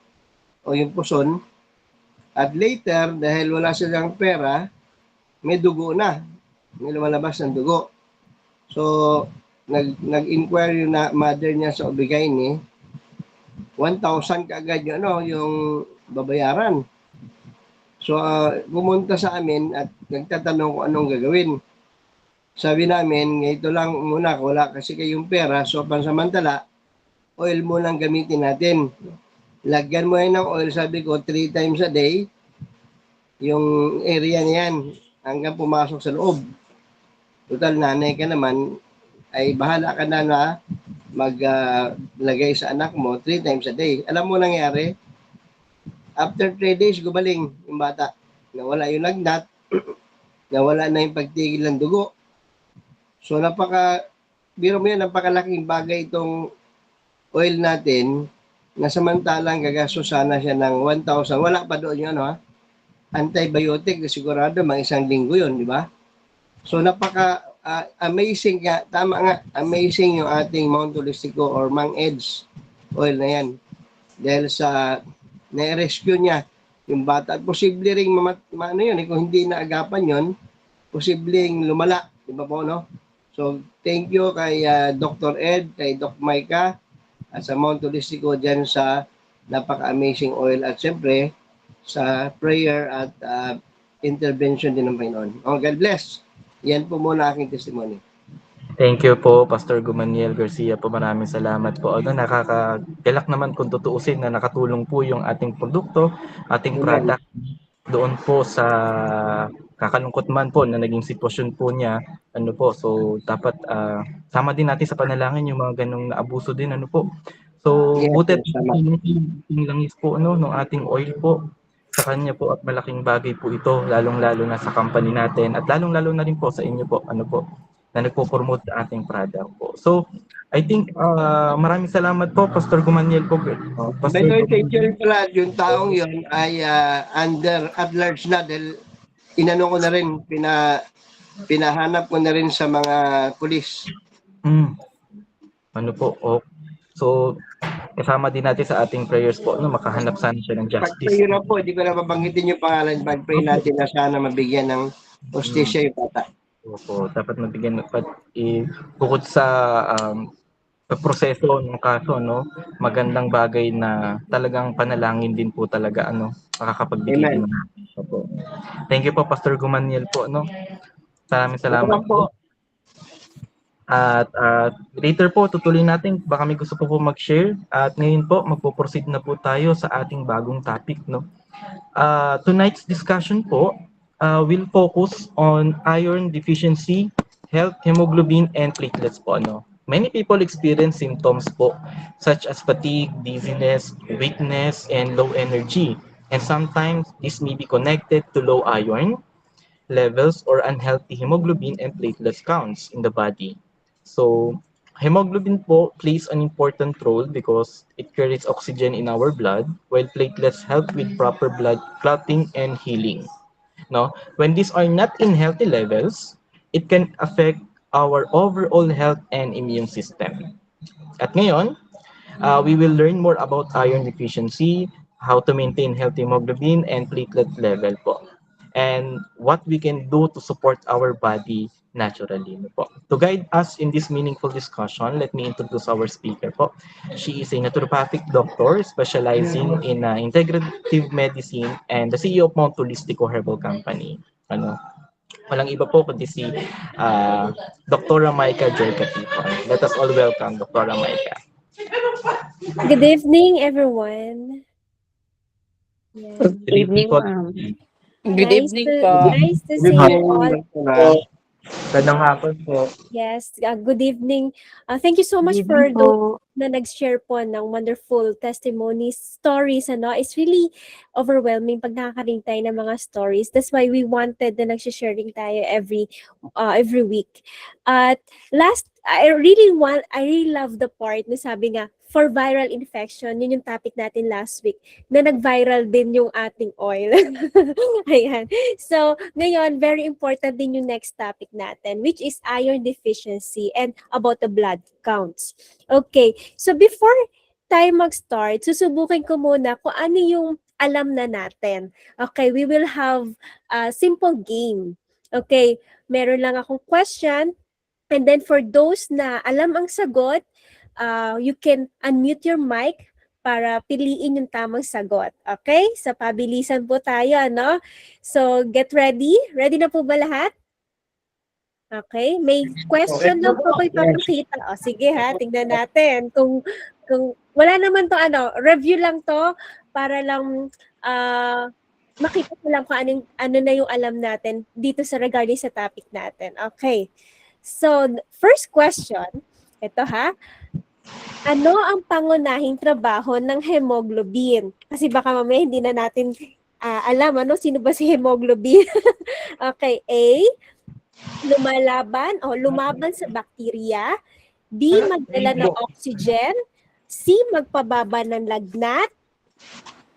o yung puson. At later, dahil wala silang pera, may dugo na. May lumalabas ng dugo. So, nag-inquire yung mother niya sa OB-GYN, 1,000 kaagad yung babayaran. So, pumunta sa amin at nagtatanong kung anong gagawin. Sabi namin, ito lang muna, wala kasi kayong pera. So, pansamantala, oil muna ang gamitin natin. Lagyan mo yan ng oil, sabi ko, 3 times a day, yung area niyan, hanggang pumasok sa loob. Total, nanay ka naman, ay bahala ka na maglagay sa anak mo 3 times a day. Alam mo nangyari? After 3 days, gumaling yung bata. Nawala yung lagnat, nawala na yung pagtigil ng dugo. So, biro mo yan, napakalaking bagay itong oil natin na samantalang gagastos sana siya ng 1,000. Wala pa doon yun, ha? Antibiotic, sigurado, mga 1 linggo yun, di ba? So, amazing nga, tama nga, amazing yung ating Mount Holistico or Mang Ed's oil na yan. Dahil sa na-rescue niya yung bata. At posible rin, kung hindi naagapan yon, posibleng lumala. Di ba po, no? So, thank you kay Dr. Ed, kay Doc Maika, at sa Mount Holistico dyan sa napaka-amazing oil. At siyempre, sa prayer at intervention din ng Panginoon. Oh, God bless. Yan po muna aking testimony. Thank you po, Pastor Gumaniel Garcia po. Maraming salamat po. Nakakagalak naman kung tutuusin na nakatulong po yung ating produkto, ating product doon po sa kakalungkot man po na naging sitwasyon po niya. So dapat sama din natin sa panalangin yung mga ganong naabuso din. So buti yung langis po ng ating oil po sa kanya po at malaking bagay po ito, lalong-lalo na sa company natin at lalong-lalo na rin po sa inyo po, na nagpo-promote sa ating product po. So, I think maraming salamat po, Pastor Gumaniel po. Pastor Gumaniel pala, yung taong yun ay under at large na dahil inano ko na rin, pinahanap ko na rin sa mga pulis. So, kasama din natin sa ating prayers po, makahanap sana siya ng justice. Pag-pray na po, hindi ko na babanggitin yung pangalan, pag-pray natin na sana mabigyan ng hostisya yung bata. Opo, dapat mabigyan bukod sa proseso ng kaso, magandang bagay na talagang panalangin din po talaga, makakapagbigay din. Opo. Thank you po, Pastor Gumaniel po, Maraming salamat po. At later po, tutuloy natin, baka may gusto po mag-share. At ngayon po, magpo-proceed na po tayo sa ating bagong topic, Tonight's discussion po will focus on iron deficiency, health, hemoglobin, and platelets po, Many people experience symptoms po, such as fatigue, dizziness, weakness, and low energy. And sometimes, this may be connected to low iron levels or unhealthy hemoglobin and platelets counts in the body. So, hemoglobin po plays an important role because it carries oxygen in our blood, while platelets help with proper blood clotting and healing. When these are not in healthy levels, it can affect our overall health and immune system. At ngayon, we will learn more about iron deficiency, how to maintain healthy hemoglobin and platelet level po, and what we can do to support our body naturally. To guide us in this meaningful discussion, let me introduce our speaker po. She is a naturopathic doctor specializing in integrative medicine and the CEO of Mount Holistico Herbal Company. Walang iba po kundi si Dr. Maika Jercati po. Let us all welcome Dr. Maika. Good evening, everyone. Yeah. Good evening, ma'am. Good evening po. Nice to see you all. Magandang hapon po. Yes, good evening. Thank you so much for those na nag-share po ng wonderful testimonies, stories, It's really overwhelming pag nakakarinig tayo ng mga stories. That's why we wanted na nag-sharing tayo every week. At I really love the part na sabi nga, for viral infection, yun yung topic natin last week, na nag-viral din yung ating oil. Ayan. So, ngayon, very important din yung next topic natin, which is iron deficiency and about the blood counts. Okay, so before tayo mag-start, susubukin ko muna kung ano yung alam na natin. Okay, we will have a simple game. Okay, meron lang akong question, and then for those na alam ang sagot, you can unmute your mic para piliin yung tamang sagot. Okay? So, pabilisan po tayo, So, get ready. Ready na po ba lahat? Okay? May question lang po ko ipapakita. Sige ha, tingnan natin kung Kung wala naman to review lang to para lang makita ko lang kung ano na yung alam natin dito sa regarding sa topic natin. Okay. So, first question, ito ha. Ano ang pangunahing trabaho ng hemoglobin? Kasi baka mamaya hindi na natin alam sino ba si hemoglobin. Okay, A, lumaban sa bakterya. B, magdala ng oxygen. C, magpababa ng lagnat.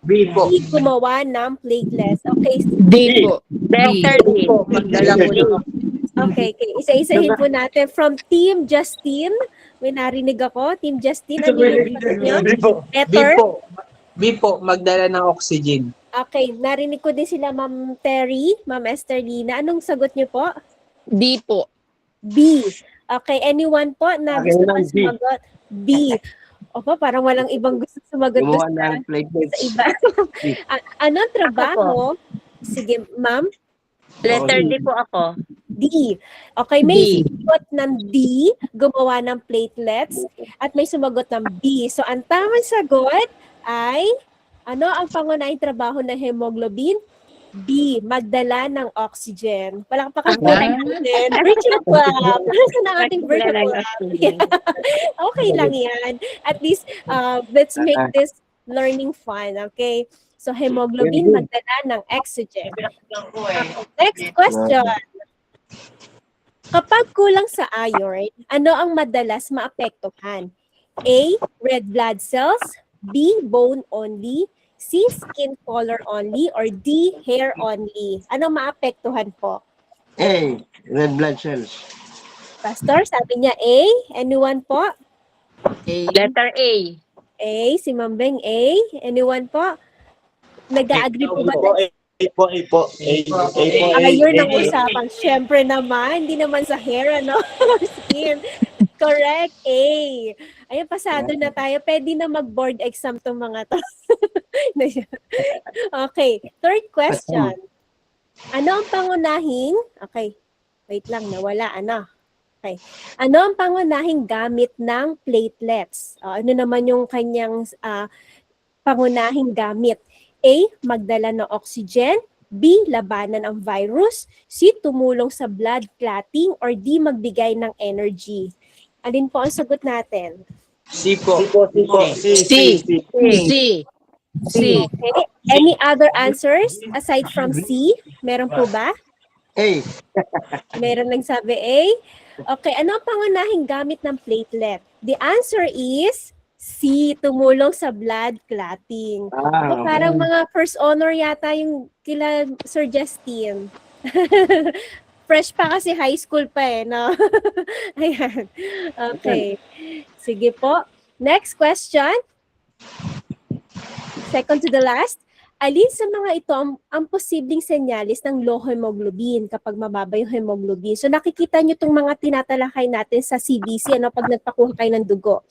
B po. D, gumawa ng platelets. Okay, D po. Letter D. Magdala po ng okay. Isa-isahin po natin from Team Justin. May narinig ako. Team Justin, ano yung sagot nyo? Letter? B po, magdala ng oxygen. Okay, narinig ko din sila Ma'am Terry, Ma'am Esterlina. Anong sagot niyo po? D po. B. Okay, anyone po na gusto pa sumagot? B. Opo, parang walang ibang gusto sumagot Gumawa sa ng platelets. iba. Anong trabaho? Sige, ma'am. Letter D po ako. D. Okay, may sumagot ng D, gumawa ng platelets, at may sumagot ng B. So, ang tamang sagot ay, ano ang pangunahing trabaho ng hemoglobin? B, magdala ng oxygen. Palakpakan po natin. Virtual club. Saan ang ating virtual club? Okay lang yan. At least, let's make this learning fun. Okay? So, hemoglobin, magdala ng oxygen. Okay, next question. Kapag kulang sa iron, ano ang madalas maapektuhan? A, red blood cells. B, bone only. C, skin color only. Or D, hair only. Ano maapektuhan po? A, red blood cells. Pastor, sabi niya A. Anyone po? Letter A. A, si Mambeng A. Anyone po? Nag-agree po ba? A po. Ayun ang usapan. Siyempre naman, hindi naman sa hair, skin. Correct, A. Ayun, pasado na tayo. Pwede na mag-board exam tong mga to. Okay, third question. Ano ang pangunahing, okay, wait lang, nawala, Okay. Ano ang pangunahing gamit ng platelets? Ano naman yung kanyang pangunahing gamit? A, magdala ng oxygen. B, labanan ang virus. C, tumulong sa blood clotting. Or D, magbigay ng energy. Alin po ang sagot natin? C po. C. Okay. Any other answers aside from C? Meron po ba? A. Meron lang sabi A. Okay, ano ang pangunahing gamit ng platelet? The answer is C, tumulong sa blood clotting. So, parang mga first honor yata yung kila Sir Justin. Fresh pa kasi high school pa no? Ayan. Okay. Sige po. Next question. Second to the last. Alin sa mga ito ang posibleng senyalis ng low hemoglobin kapag mababa yung hemoglobin? So nakikita nyo itong mga tinatalakay natin sa CBC pag nagpakuha kayo ng dugo.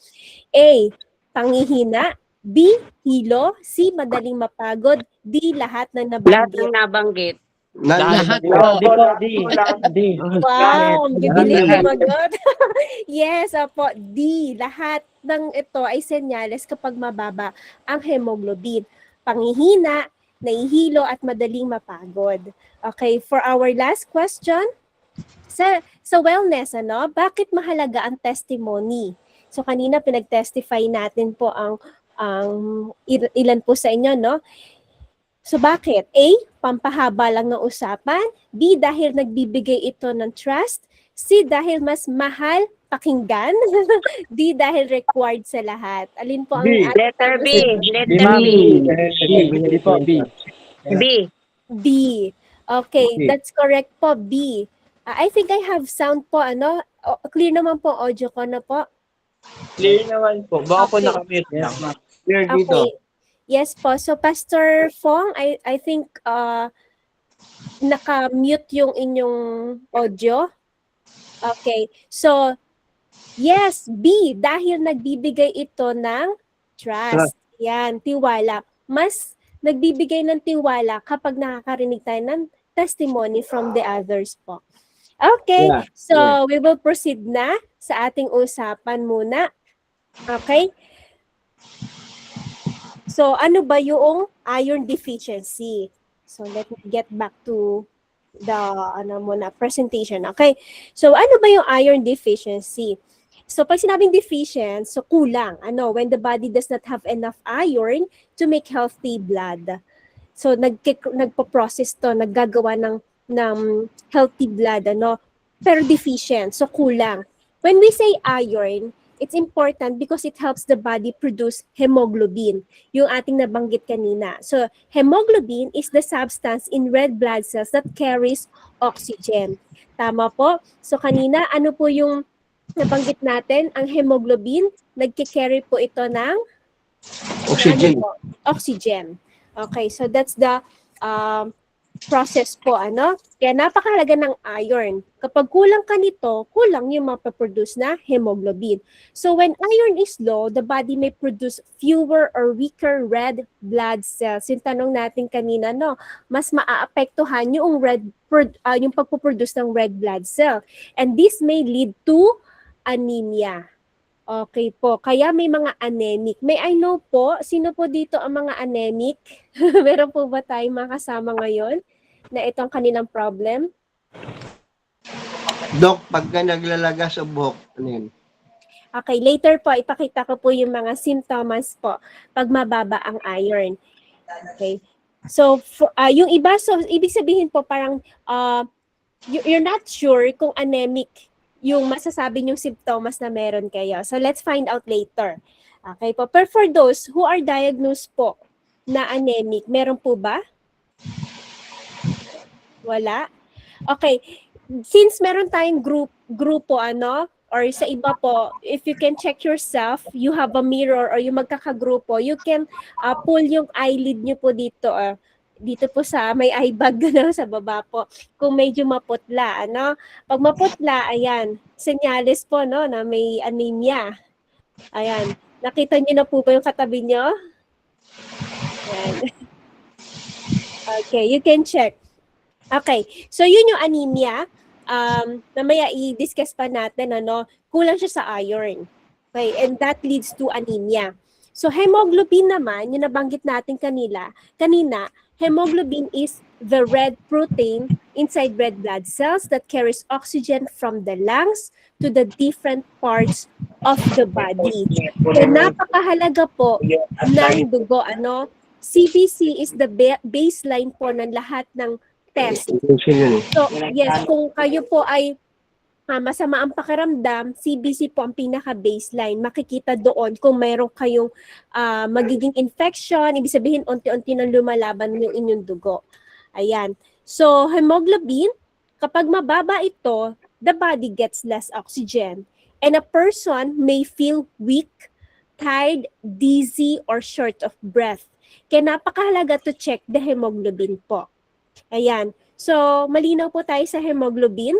A, pangihina. B, hilo. C, madaling mapagod. D, lahat ng Lahat nabanggit. ng nabanggit. Lahat po. Wow, ang bibilis sumagot. Yes, opo. D, lahat ng ito ay senyales kapag mababa ang hemoglobin. Pangihina, nahihilo at madaling mapagod. Okay, for our last question, sa wellness, bakit mahalaga ang testimony? So kanina pinag-testify natin po ang ilan po sa inyo, So bakit? A, pampahaba lang ng usapan. B, dahil nagbibigay ito ng trust. C, dahil mas mahal pakinggan. D, dahil required sa lahat. Alin po ang Letter B. B. B. Okay, that's correct po, B. I think I have sound po, clear naman po audio ko na po. Clear naman po. Baka po nakamute lang. Clear dito. Okay. Yes po. So, Pastor Fong, I think naka-mute yung inyong audio. Okay. So, yes, B, dahil nagbibigay ito ng trust. Yan, tiwala. Mas nagbibigay ng tiwala kapag nakakarinig tayo ng testimony from the others po. Okay, so we will proceed na sa ating usapan muna. Okay? So, ano ba yung iron deficiency? So, let me get back to the presentation. Okay. So, ano ba yung iron deficiency? So, pag sinabing deficient, so kulang. When the body does not have enough iron to make healthy blood. So, nagpo-process to, naggagawa ng healthy blood, pero deficient, so kulang. When we say iron, it's important because it helps the body produce hemoglobin, yung ating nabanggit kanina. So, hemoglobin is the substance in red blood cells that carries oxygen. Tama po? So, kanina, ano po yung nabanggit natin? Ang hemoglobin, nagkikarry po ito ng Oxygen. oxygen. Okay, so that's the process po, Kaya napakahalaga ng iron. Kapag kulang ka nito, kulang yung mapaproduce na hemoglobin. So when iron is low, the body may produce fewer or weaker red blood cells. Yung tanong natin kanina, mas maaapektuhan yung yung pagpuproduce ng red blood cell. And this may lead to anemia. Okay po. Kaya may mga anemic. May I know po, sino po dito ang mga anemic? Meron po ba tayong mga kasama ngayon na itong kanilang problem? Dok, pagka naglalagas sa buhok, ano yun? Okay, later po, ipakita ko po yung mga symptoms po pag mababa ang iron. Okay. So, yung iba, so ibig sabihin po parang you're not sure kung anemic yung masasabi yung symptoms na meron kayo. So, let's find out later. Okay po. But for those who are diagnosed po na anemic, meron po ba? Wala? Okay. Since meron tayong grupo, or sa iba po, if you can check yourself, you have a mirror or yung magkakagrupo, you can pull yung eyelid nyo po dito, dito po sa may eye bag sa baba po, kung medyo maputla, Pag maputla, ayan, senyales po, na may anemia. Ayan, nakita niyo na po ba yung katabi niyo? Ayan. Okay, you can check. Okay, so yun yung anemia. Namaya i-discuss pa natin, kulang siya sa iron. Okay, and that leads to anemia. So hemoglobin naman, yung nabanggit natin kanina, hemoglobin is the red protein inside red blood cells that carries oxygen from the lungs to the different parts of the body. So napakahalaga po ng dugo, CBC is the baseline po ng lahat ng test. So yes, kung kayo po ay masama ang pakiramdam, CBC po ang pinaka-baseline. Makikita doon kung mayroon kayong magiging infection, ibig sabihin unti-unti nang lumalaban yung inyong dugo. Ayan. So, hemoglobin, kapag mababa ito, the body gets less oxygen. And a person may feel weak, tired, dizzy, or short of breath. Kaya napakahalaga to check the hemoglobin po. Ayan. So, malinaw po tayo sa hemoglobin.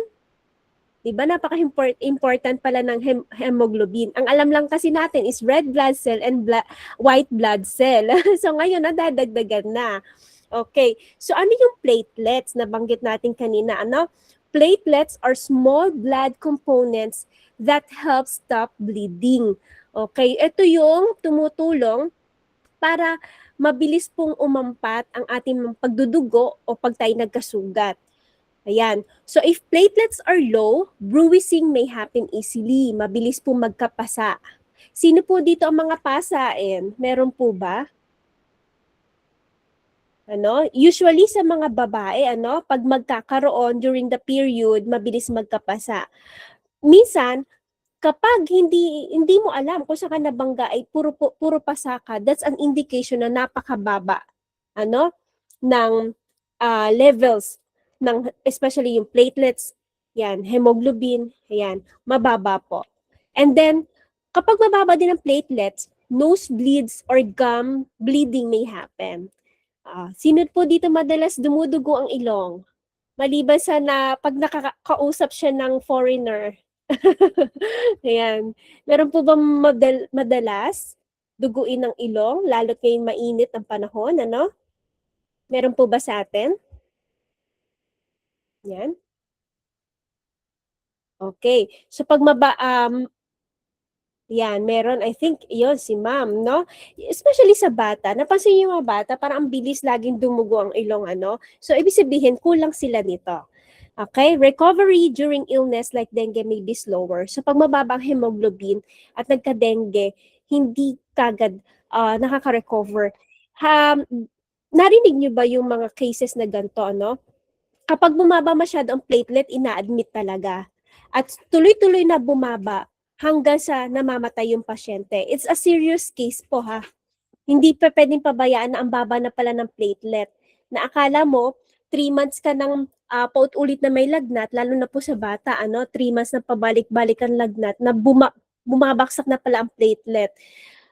Diba, napaka-important pala ng hemoglobin. Ang alam lang kasi natin is red blood cell and white blood cell. So ngayon, nadadagdagan na. Okay, so ano yung platelets na banggit natin kanina? Platelets are small blood components that help stop bleeding. Okay, ito yung tumutulong para mabilis pong umampat ang ating pagdudugo o pag tayo nagkasugat. Ayan. So if platelets are low, bruising may happen easily. Mabilis po magkapasa. Sino po dito ang mga pasain? Meron po ba? Usually sa mga babae, pag magkakaroon during the period, mabilis magkapasa. Minsan, kapag hindi mo alam kung saan ka nabangga ay puro pasa ka, that's an indication na napakababa ng levels ng especially yung platelets, yan, hemoglobin, ayan, mababa po. And then, kapag mababa din ang platelets, nosebleeds or gum bleeding may happen. Sino po dito madalas dumudugo ang ilong? Maliban sa pag nakakausap siya ng foreigner. Ayan. Meron po ba madalas duguin ng ilong, lalo't ngayon mainit ang panahon, Meron po ba sa atin? Yan. Okay. So pag Yan, meron, I think, yon si ma'am, no? Especially sa bata. Napansin niyo yung mga bata, parang ang bilis laging dumugo ang ilong, ano? So, ibig sabihin, kulang sila nito. Okay? Recovery during illness like dengue may be slower. So, pag mababa ang hemoglobin at nagka-dengue, hindi kagad nakaka-recover. Narinig niyo ba yung mga cases na ganito, ano? Kapag bumaba masyado ang platelet, ina-admit talaga. At tuloy-tuloy na bumaba hanggang sa namamatay yung pasyente. It's a serious case po, ha. Hindi pa pwedeng pabayaan na ang baba na pala ng platelet. Na akala mo, 3 months ka ng paulit-ulit na may lagnat, lalo na po sa bata, 3 months na pabalik-balik ang lagnat, na bumabaksak na pala ang platelet.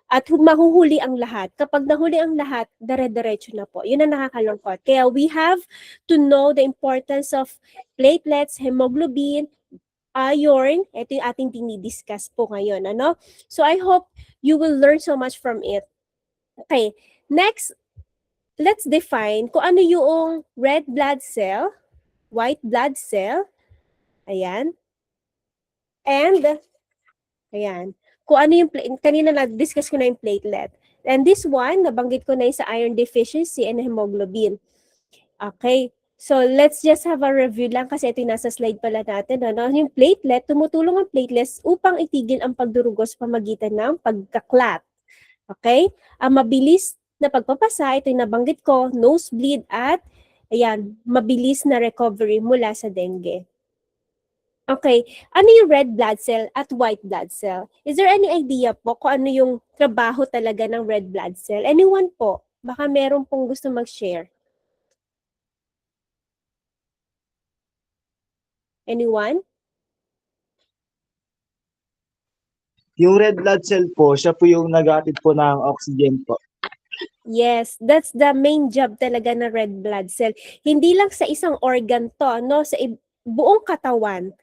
At mahuhuli ang lahat. Kapag nahuli ang lahat, dire-diretso na po. Yun ang nakakalungkot. Kaya we have to know the importance of platelets, hemoglobin, iron. Ito yung ating dinidiscuss po ngayon. Ano? So I hope you will learn so much from it. Okay. Next, let's define kung ano yung red blood cell, white blood cell. Ayan. And, ayan. Kung ano yung, kanina na-discuss ko na yung platelet. And this one, nabanggit ko na yung sa iron deficiency and hemoglobin. Okay. So, let's just have a review lang kasi ito yung nasa slide pala natin. Ano? Yung platelet, tumutulong ang platelets upang itigil ang pagdurugo sa pamagitan ng pagkaklat. Okay? Ang mabilis na pagpapasa, ito yung nabanggit ko, nosebleed at, ayan, mabilis na recovery mula sa dengue. Okay, ano yung red blood cell at white blood cell? Is there any idea po kung ano yung trabaho talaga ng red blood cell? Anyone po? Baka meron pong gusto mag-share. Anyone? Yung red blood cell po, siya po yung nag-aatid po ng oxygen po. Yes, that's the main job talaga ng red blood cell. Hindi lang sa isang organ to, no? Sa buong katawan.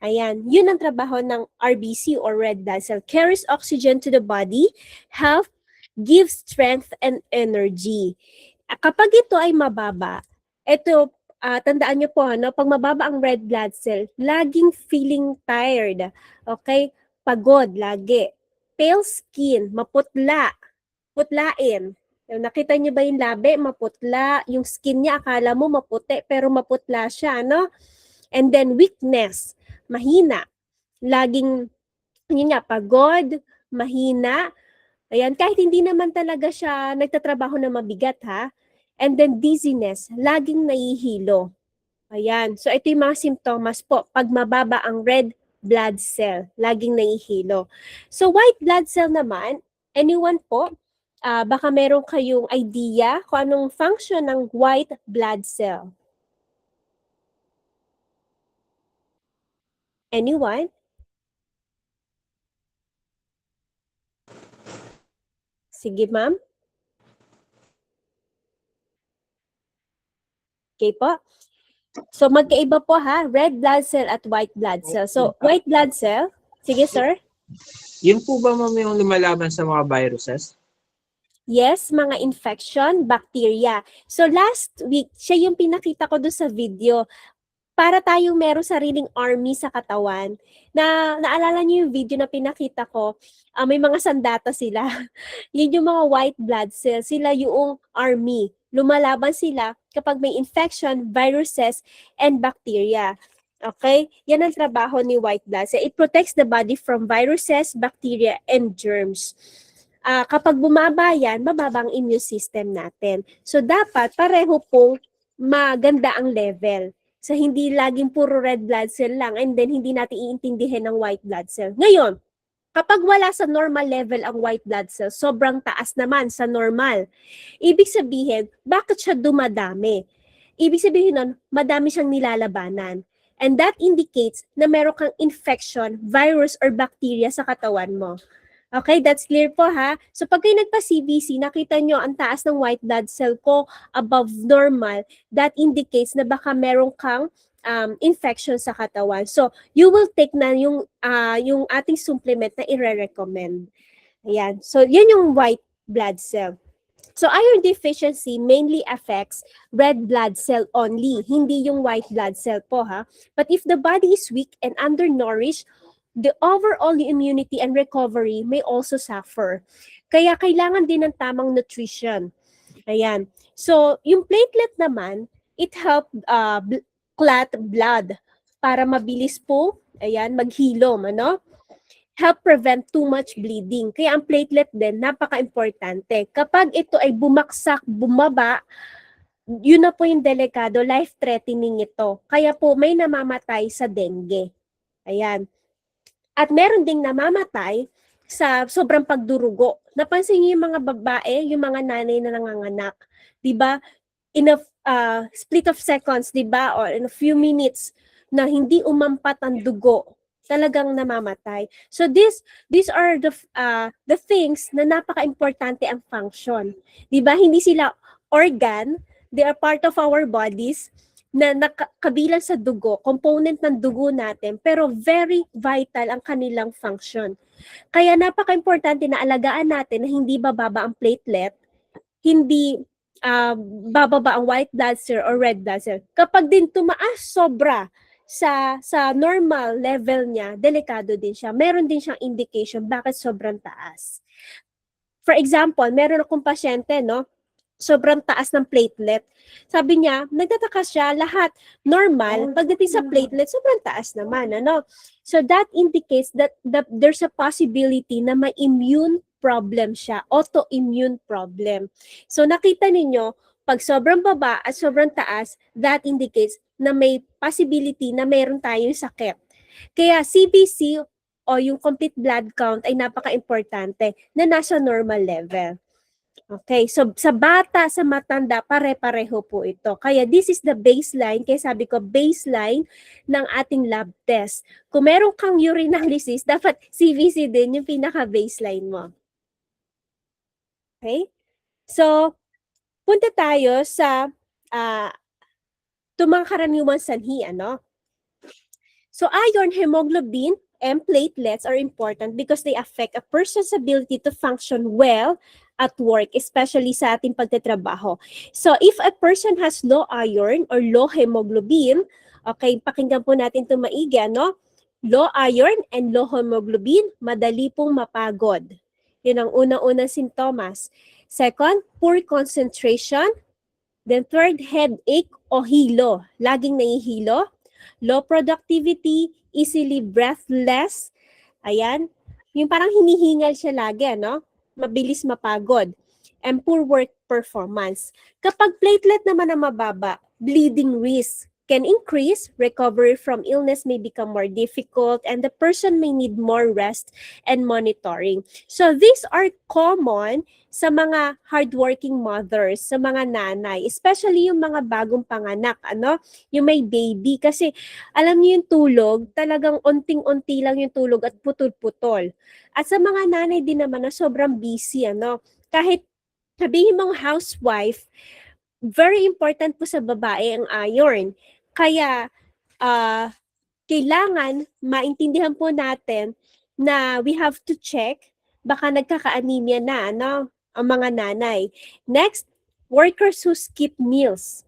Ayan, yun ang trabaho ng RBC or red blood cell. Carries oxygen to the body, health, gives strength and energy. Kapag ito ay mababa, ito, tandaan nyo po, no? Pag mababa ang red blood cell, laging feeling tired. Okay? Pagod, lagi. Pale skin, maputla. Putlain. Nakita niyo ba yung labi? Maputla. Yung skin niya, akala mo maputi, pero maputla siya, no? And then weakness, mahina. Laging, yun nga, pagod, mahina. Ayan, kahit hindi naman talaga siya nagtatrabaho na mabigat, ha? And then dizziness, laging nahihilo. Ayan, so ito yung mga simptomas po. Pag mababa ang red blood cell, laging nahihilo. So white blood cell naman, anyone po, baka meron kayong idea kung anong function ng white blood cell? Anyone? Sige, ma'am. Okay po. So magkaiba po ha, red blood cell at white blood cell. So white blood cell, sige sir. Yun po ba ma'am yung lumalaban sa mga viruses? Yes, mga infection, bacteria. So last week, siya yung pinakita ko doon sa video. Para tayong meron sariling army sa katawan. Naalala niyo yung video na pinakita ko, may mga sandata sila. Yun yung mga white blood cells. Sila yung army. Lumalaban sila kapag may infection, viruses, and bacteria. Okay? Yan ang trabaho ni white blood cell. It protects the body from viruses, bacteria, and germs. Kapag bumaba yan, mababa ang immune system natin. So dapat pareho pong maganda ang level. So hindi laging puro red blood cell lang and then hindi natin iintindihin ng white blood cell. Ngayon, kapag wala sa normal level ang white blood cell, sobrang taas naman sa normal. Ibig sabihin, bakit siya dumadami? Ibig sabihin nun, madami siyang nilalabanan. And that indicates na meron kang infection, virus, or bacteria sa katawan mo. Okay, that's clear po ha. So pag kayo nagpa-CBC, nakita nyo ang taas ng white blood cell ko above normal, that indicates na baka meron kang infection sa katawan. So you will take na yung ating supplement na i-recommend. Ayan. So yan yung white blood cell. So iron deficiency mainly affects red blood cell only, hindi yung white blood cell po ha. But if the body is weak and undernourished, the overall immunity and recovery may also suffer. Kaya kailangan din ng tamang nutrition. Ayan. So, yung platelet naman, it help clot blood para mabilis po, ayan, maghilom, ano? Help prevent too much bleeding. Kaya ang platelet din, napaka-importante. Kapag ito ay bumaksak, bumaba, yun na po yung delikado, life-threatening ito. Kaya po may namamatay sa dengue. Ayan. At meron ding namamatay sa sobrang pagdurugo. Napansin niyo yung mga babae, yung mga nanay na nanganganak, 'di ba? In a split of seconds, 'di ba? Or in a few minutes na hindi umampat ang dugo, talagang namamatay. So these are the things na napaka-importante ang function. 'Di ba? Hindi sila organ, they are part of our bodies na kabilang sa dugo, component ng dugo natin, pero very vital ang kanilang function. Kaya napaka-importante na alagaan natin na hindi bababa ang platelet, hindi bababa ang white blood cell or red blood cell. Kapag din tumaas sobra sa normal level niya, delikado din siya. Meron din siyang indication bakit sobrang taas. For example, meron akong pasyente, no? Sobrang taas ng platelet. Sabi niya, nagtataka siya, lahat normal, pagdating sa platelet, sobrang taas naman, ano? So that indicates that there's a possibility na may immune problem siya, autoimmune problem. So nakita ninyo, pag sobrang baba at sobrang taas, that indicates na may possibility na mayroon tayong sakit. Kaya CBC o yung complete blood count ay napaka-importante na nasa normal level. Okay, so sa bata, sa matanda, pare-pareho po ito. Kaya this is the baseline, kaya sabi ko baseline ng ating lab test. Kung meron kang urinalysis, dapat CBC din yung pinaka-baseline mo. Okay? So, punta tayo sa mga karaniwang sanhi, ano? So, iron, hemoglobin, and platelets are important because they affect a person's ability to function well at work, especially sa ating pagtatrabaho. So, if a person has low iron or low hemoglobin, okay, pakinggan po natin ito maigi, no? Low iron and low hemoglobin, madali pong mapagod. Yun ang unang-unang sintomas. Second, poor concentration. Then third, headache o hilo. Laging nahihilo. Low productivity, easily breathless. Ayan. Yung parang hinihingal siya lagi, no? Mabilis mapagod, and poor work performance. Kapag platelet naman ang mababa, bleeding risk can increase, recovery from illness may become more difficult, and the person may need more rest and monitoring. So these are common sa mga hardworking mothers, sa mga nanay, especially yung mga bagong panganak, ano, yung may baby. Kasi alam niyo yung tulog, talagang onting-onti lang yung tulog at putol-putol. At sa mga nanay din naman na sobrang busy, ano, kahit sabihin mong housewife, very important po sa babae ang iron. Kaya, kailangan maintindihan po natin na we have to check, baka nagkaka-anemia na, ano, ang mga nanay. Next, workers who skip meals.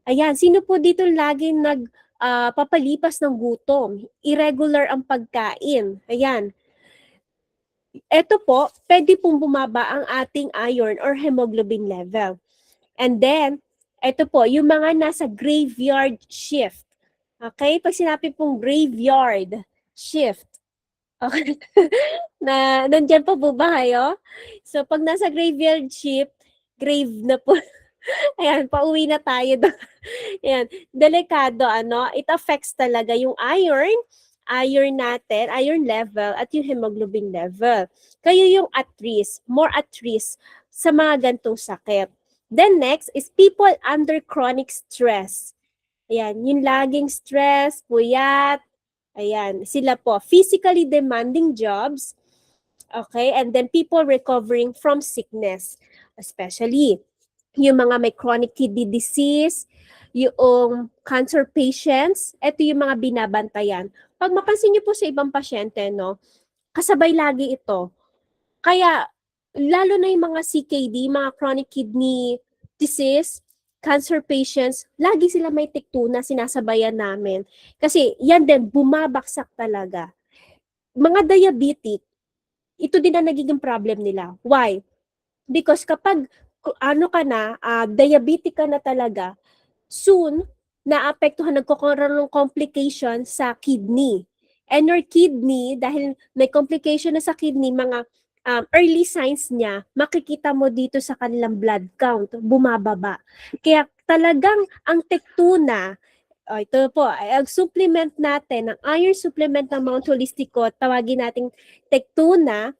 Ayan, sino po dito laging papalipas ng gutom? Irregular ang pagkain. Ayan. Ito po, pwede pong bumaba ang ating iron or hemoglobin level. And then, ito po, yung mga nasa graveyard shift. Okay? Pag sinabi pong graveyard shift, okay. Nandyan pa po ba kayo? So, pag nasa graveyard shift, grave na po. Ayan, pauwi na tayo. Ayan, delikado, ano? It affects talaga yung iron natin, iron level, at yung hemoglobin level. Kayo yung at risk, more at risk sa mga gantong sakit. Then next is people under chronic stress. Ayan, yung laging stress, puyat, ayan, sila po, physically demanding jobs, okay, and then people recovering from sickness, especially yung mga may chronic kidney disease, yung cancer patients, ito yung mga binabantayan. Pag mapansin niyo po sa ibang pasyente, no, kasabay lagi ito. Kaya, lalo na yung mga CKD, mga chronic kidney disease, cancer patients, lagi sila may tiktuna, sinasabayan namin. Kasi yan din, bumabaksak talaga. mga diabetic, ito din ang nagiging problem nila. Why? Because kapag diabetic ka na talaga, soon, naapektuhan, nagkakaroon ng complication sa kidney. And your kidney, dahil may complication na sa kidney, mga early signs niya, makikita mo dito sa kanilang blood count, bumababa. Kaya talagang ang tektuna, ito po, ang supplement natin, ang iron supplement ng Mount Holistico, tawagin nating tektuna,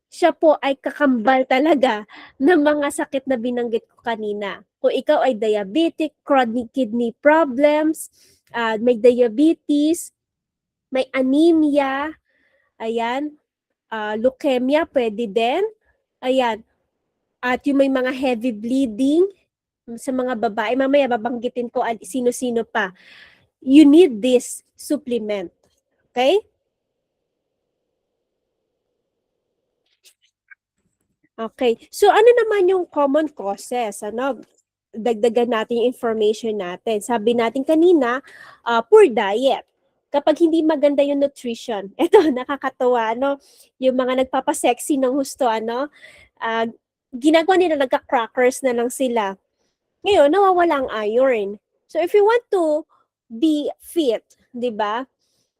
siya po ay kakambal talaga ng mga sakit na binanggit ko kanina. Kung ikaw ay diabetic, chronic kidney problems, may diabetes, may anemia, ayan, leukemia, pwede din. Ayan, at yung may mga heavy bleeding sa mga babae, mamaya babanggitin ko sino-sino pa. You need this supplement. Okay? Okay. So ano naman yung common causes? Dagdagan natin yung information natin. Sabi natin kanina, poor diet. Kapag hindi maganda yung nutrition, eto nakakatawa, yung mga nagpapasexy ng husto, ginagawa nila, nagka-crackers na lang sila. Ngayon, nawawala ang iron. So if you want to be fit, di ba?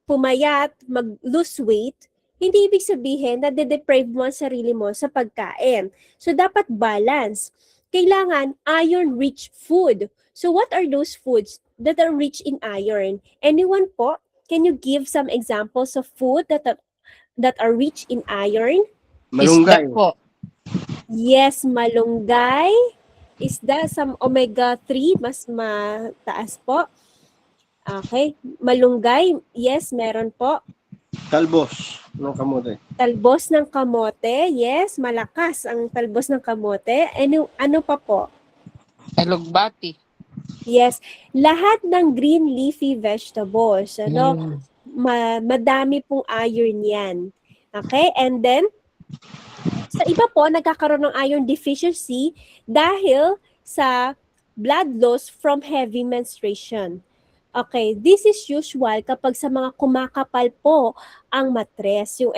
Pumayat, mag-lose weight, hindi ibig sabihin na de-deprive mo ang sarili mo sa pagkain. So, dapat balance. Kailangan iron-rich food. So, what are those foods that are rich in iron? Anyone po? Can you give some examples of food that are rich in iron? Malunggay. Isda po. Yes, malunggay. Isda, some omega-3, mas mataas po. Okay. Malunggay, yes, meron po. Talbos ng kamote. Talbos ng kamote, yes, malakas ang talbos ng kamote. Ano pa po? Alugbati. Yes, lahat ng green leafy vegetables, madami pong iron yan. Okay, and then, sa iba po, nagkakaroon ng iron deficiency dahil sa blood loss from heavy menstruation. Okay, this is usual kapag sa mga kumakapal po ang matres, yung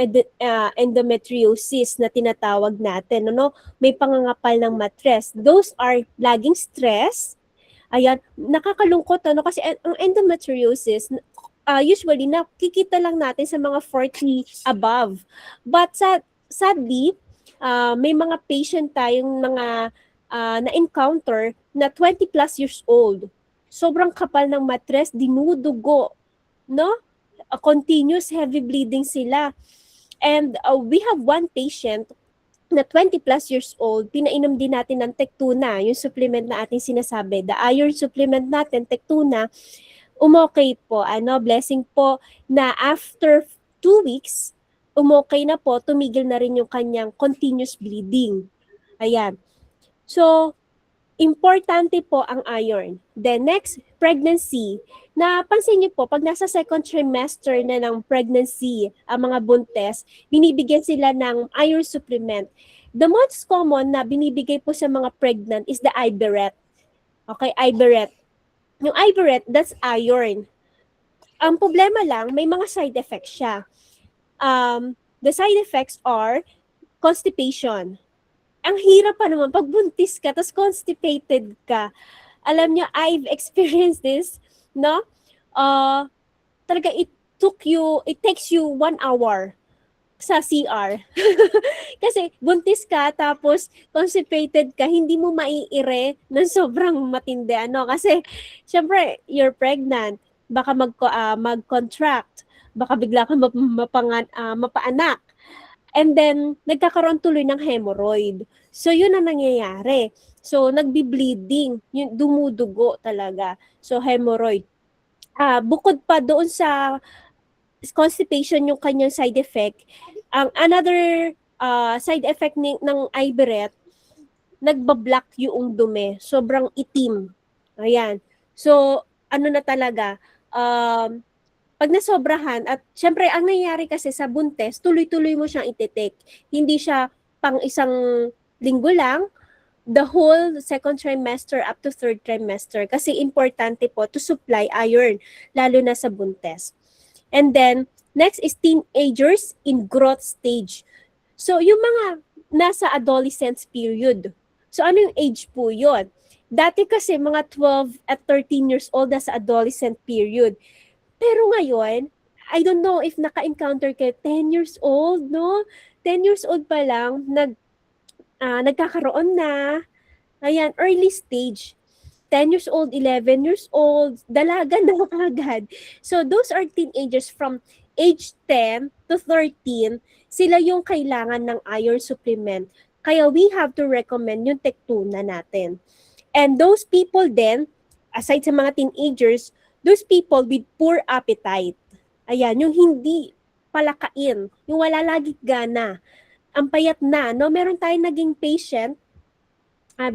endometriosis na tinatawag natin, may pangangapal ng matres. Those are laging stress. Ayan, nakakalungkot, kasi ang endometriosis, usually nakikita lang natin sa mga 40 above. But sadly, may mga patient tayong mga na-encounter na 20 plus years old. Sobrang kapal ng matres, dinudugo, continuous heavy bleeding sila. And we have one patient na 20 plus years old, pinainom din natin ng Tektuna, yung supplement na ating sinasabi. The iron supplement natin, Tektuna, umokay po, blessing po na after 2 weeks, umokay na po, tumigil na rin yung kanyang continuous bleeding. Ayan. So, importante po ang iron. Then next, pregnancy. Napansin niyo po, pag nasa second trimester na ng pregnancy, ang mga buntes, binibigyan sila ng iron supplement. The most common na binibigay po sa mga pregnant is the Iverette. Okay, Iverette. Yung Iverette, that's iron. Ang problema lang, may mga side effects siya. The side effects are constipation. Ang hirap pa naman, pag buntis ka, tapos constipated ka. Alam nyo, I've experienced this, talaga it takes you 1 hour sa CR. Kasi buntis ka, tapos constipated ka, hindi mo maiire ng sobrang matindi. Kasi, syempre, you're pregnant, baka mag-contract, baka bigla ka mapaanak. And then, nagkakaroon tuloy ng hemorrhoid. So, yun ang nangyayari. So, nagbi-bleeding. Yun, dumudugo talaga. So, hemorrhoid. Bukod pa doon sa constipation yung kanyang side effect, another side effect ng Iverette, nagbablock yung dumi. Sobrang itim. Ayan. So, na talaga, pag nasobrahan, at syempre, ang nangyayari kasi sa buntes, tuloy-tuloy mo siyang iti-take. Hindi siya pang isang linggo lang, the whole second trimester up to third trimester. Kasi importante po to supply iron, lalo na sa buntes. And then, Next is teenagers in growth stage. So, yung mga nasa adolescence period. So, ano yung age po yun? Dati kasi mga 12 at 13 years old nasa adolescent period. Pero ngayon, I don't know if naka-encounter kayo, 10 years old, no? 10 years old pa lang, nagkakaroon na. Ayan, early stage. 10 years old, 11 years old, dalaga na agad. So, those are teenagers from age 10 to 13. Sila yung kailangan ng iron supplement. Kaya we have to recommend yung Tectuna natin. And those people then, aside sa mga teenagers, those people with poor appetite. Ayan, yung hindi palakain, yung wala lagi gana, ang payat na, no? Meron tayong naging patient,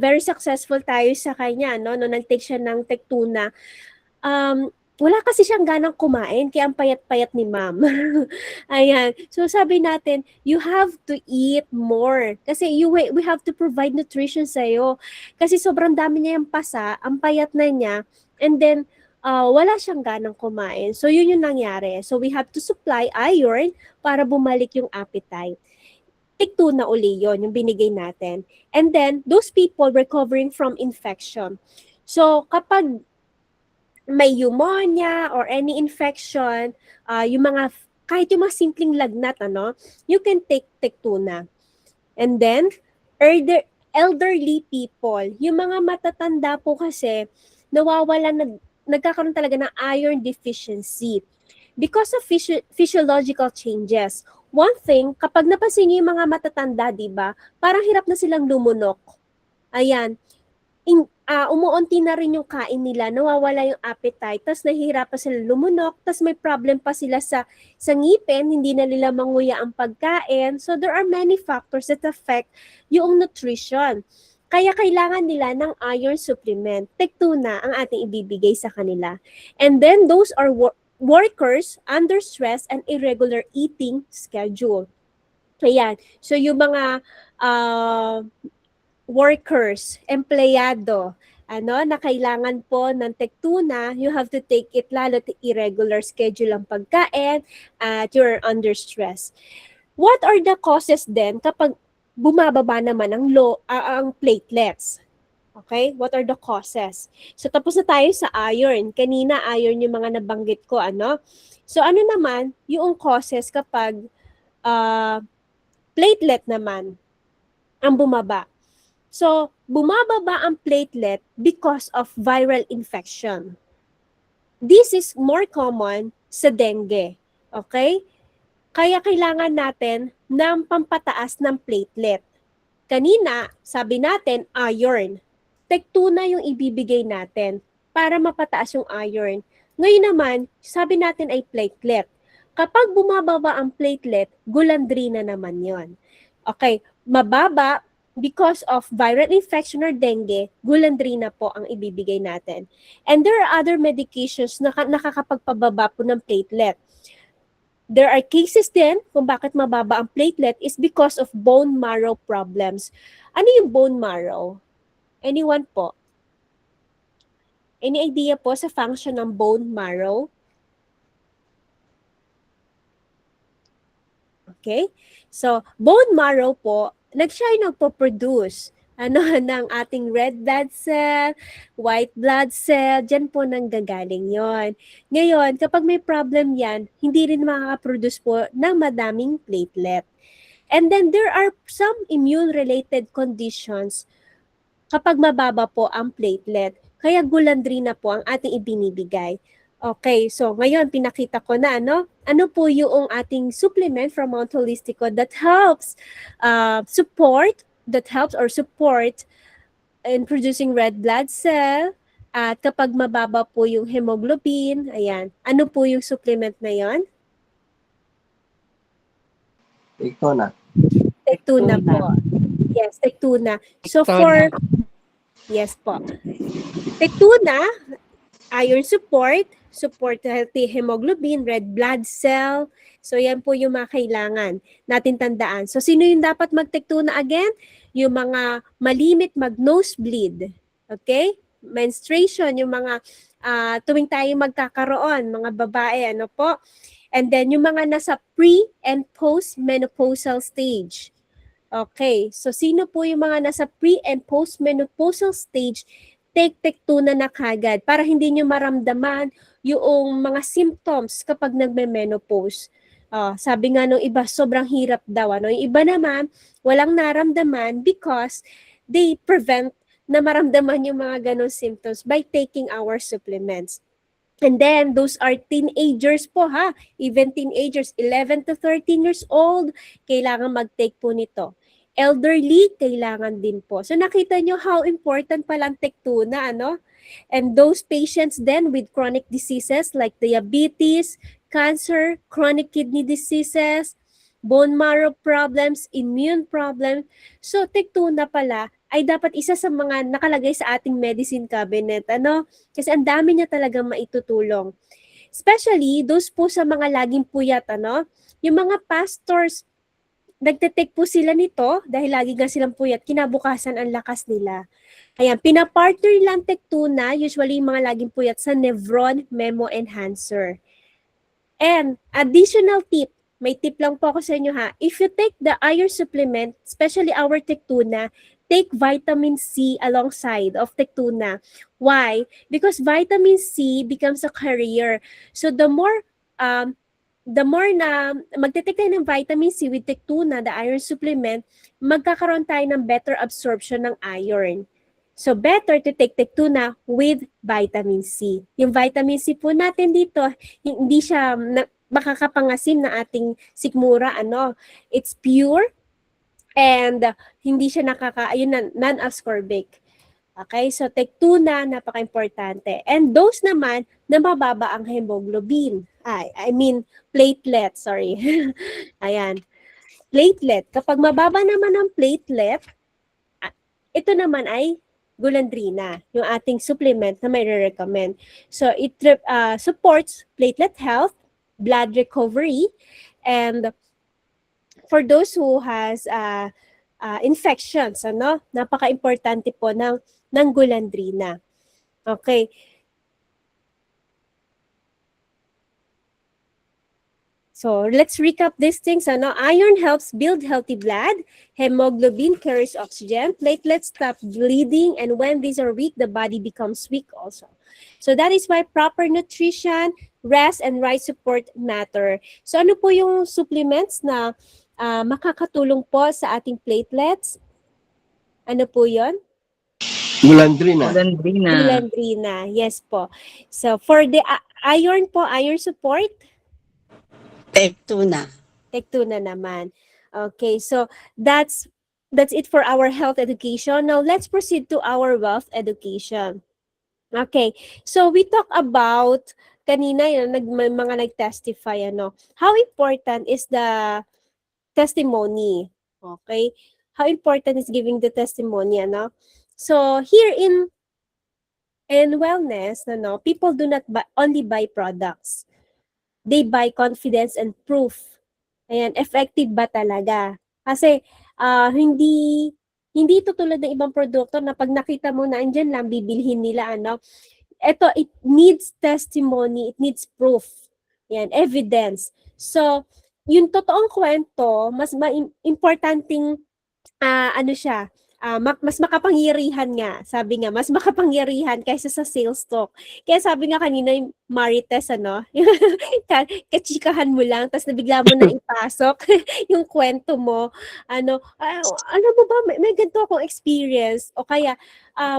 very successful tayo sa kanya, no? No, nag-take siya ng Tectuna. Wala kasi siyang ganang kumain, kaya ang payat-payat ni ma'am. Ayan. So sabi natin, you have to eat more. Kasi we have to provide nutrition sa'yo. Kasi sobrang dami niya yung pasa, ang payat na niya, and then, wala siyang ganang kumain. So yun yung nangyari. So we have to supply iron para bumalik yung appetite. Tectuna uli yun, yung binigay natin. And then, those people recovering from infection. So, kapag may pneumonia or any infection, kahit yung mga simpleng lagnat, you can take Tectuna. And then, elderly people, yung mga matatanda po kasi, nagkakaroon talaga ng iron deficiency because of physiological changes. One thing, kapag napansin niyo yung mga matatanda, di ba, parang hirap na silang lumunok. Ayan. Umuunti na rin yung kain nila, nawawala yung appetite, tapos nahihirapan sila lumunok, tapos may problem pa sila sa ngipin, hindi na nila manguya ang pagkain. So there are many factors that affect yung nutrition. Kaya kailangan nila ng iron supplement. Tectuna ang ating ibibigay sa kanila. And then those are workers under stress and irregular eating schedule. Ayan. So yung mga workers, empleyado, na kailangan po ng Tectuna, you have to take it lalo to irregular schedule ang pagkain at you're under stress. What are the causes then kapag bumababa naman ang platelets? Okay? What are the causes? So, tapos na tayo sa iron. Kanina, iron yung mga nabanggit ko, So, ano naman yung causes kapag platelet naman ang bumaba? So, bumababa ang platelet because of viral infection. This is more common sa dengue. Okay? Kaya kailangan natin ng pampataas ng platelet. Kanina, sabi natin, iron. Tectuna yung ibibigay natin para mapataas yung iron. Ngayon naman, sabi natin ay platelet. Kapag bumababa ang platelet, gulandrina naman yon. Okay, mababa because of viral infection or dengue, gulandrina po ang ibibigay natin. And there are other medications na nakakapagpababa po ng platelet. There are cases din kung bakit mababa ang platelet is because of bone marrow problems. Ano yung bone marrow? Anyone po? Any idea po sa function ng bone marrow? Okay? So, bone marrow po, siya ay nagpo-produce ng ating red blood cell, white blood cell, dyan po nanggagaling yon. Ngayon, kapag may problem yan, hindi rin makaka-produce po ng madaming platelet. And then there are some immune-related conditions kapag mababa po ang platelet. Kaya gulandrina po ang ating ibinibigay. Okay, so ngayon pinakita ko na, ano po yung ating supplement from Mount Holistico that helps support in producing red blood cell. At kapag mababa po yung hemoglobin, ayan, ano po yung supplement na yon? Tectuna. Tectuna po. Yes, Tectuna. So yes po. Tectuna, iron support healthy hemoglobin, red blood cell. So yan po yung mga kailangan natin tandaan. So sino yung dapat mag-Tectuna again? Yung mga malimit mag-nosebleed. Okay? Menstruation, yung mga tuwing tayo magkakaroon, mga babae, And then yung mga nasa pre and post-menopausal stage. Okay, so sino po yung mga nasa pre and post-menopausal stage, take Tectuna na kagad para hindi nyo maramdaman yung mga symptoms kapag nagme-menopause. Sabi nga nung iba, sobrang hirap daw. Yung iba naman, walang naramdaman because they prevent na maramdaman yung mga ganong symptoms by taking our supplements. And then, those are teenagers po ha. Even teenagers, 11 to 13 years old, kailangan mag-take po nito. Elderly, kailangan din po. So nakita nyo how important palang Tectuna, ano? And those patients then with chronic diseases like diabetes, cancer, chronic kidney diseases, bone marrow problems, immune problems. So Tectuna pala ay dapat isa sa mga nakalagay sa ating medicine cabinet, ano? Kasi ang dami niya talagang maitutulong. Especially those po sa mga laging puyat, ano? Yung mga pastors, nagte-take po sila nito dahil lagi nga silang puyat, kinabukasan ang lakas nila. Ayan, pinapartner lang Tectuna, usually yung mga laging puyat sa Nevron Memo Enhancer. And additional tip, may tip lang po ako sa inyo ha. If you take the iron supplement, especially our Tectuna, take vitamin C alongside of Tectuna. Why? Because vitamin C becomes a carrier. So the more na magte-take tayo ng vitamin C with Tectuna, the iron supplement, magkakaroon tayo ng better absorption ng iron. So better to take Tectuna with vitamin C. Yung vitamin C po natin dito, hindi siya makakapangasim na ating sikmura, ano? It's pure and hindi siya non-ascorbic. Okay, so Tectuna, napaka-importante. And those naman na mababa ang hemoglobin. Platelet, sorry. Ayan. Platelet. Kapag mababa naman ang platelet, ito naman ay Glulandrina, yung ating supplement na may recommend. So it supports platelet health, blood recovery, and for those who has infections, ano, napaka-importante po ng Glulandrina. Okay. So, let's recap these things. Ano? Iron helps build healthy blood. Hemoglobin carries oxygen. Platelets stop bleeding. And when these are weak, the body becomes weak also. So, that is why proper nutrition, rest, and right support matter. So, ano po yung supplements na makakatulong po sa ating platelets? Ano po yon? Glulandrina. Glulandrina, yes po. So, for the iron po, iron support, Tectuna. Tectuna naman. Okay, so that's it for our health education. Now, let's proceed to our wealth education. Okay, so we talk about, kanina yun, mga nag-testify, ano, how important is the testimony? Okay, how important is giving the testimony, ano? So, here in wellness, ano, people do not only buy products. They buy confidence and proof. Ayan, effective ba talaga? Kasi hindi ito tulad ng ibang produkto na pag nakita mo na andyan lang, bibilhin nila, ano. Ito, it needs testimony, it needs proof. Ayan, evidence. So, yung totoong kwento, mas importanteng mas makapangyarihan nga. Sabi nga, mas makapangyarihan kaysa sa sales talk. Kaya sabi nga kanina yung Marites, ano, kachikahan mo lang, tapos nabigla mo na ipasok yung kwento mo. Ano mo ba, may ganito akong experience. O kaya,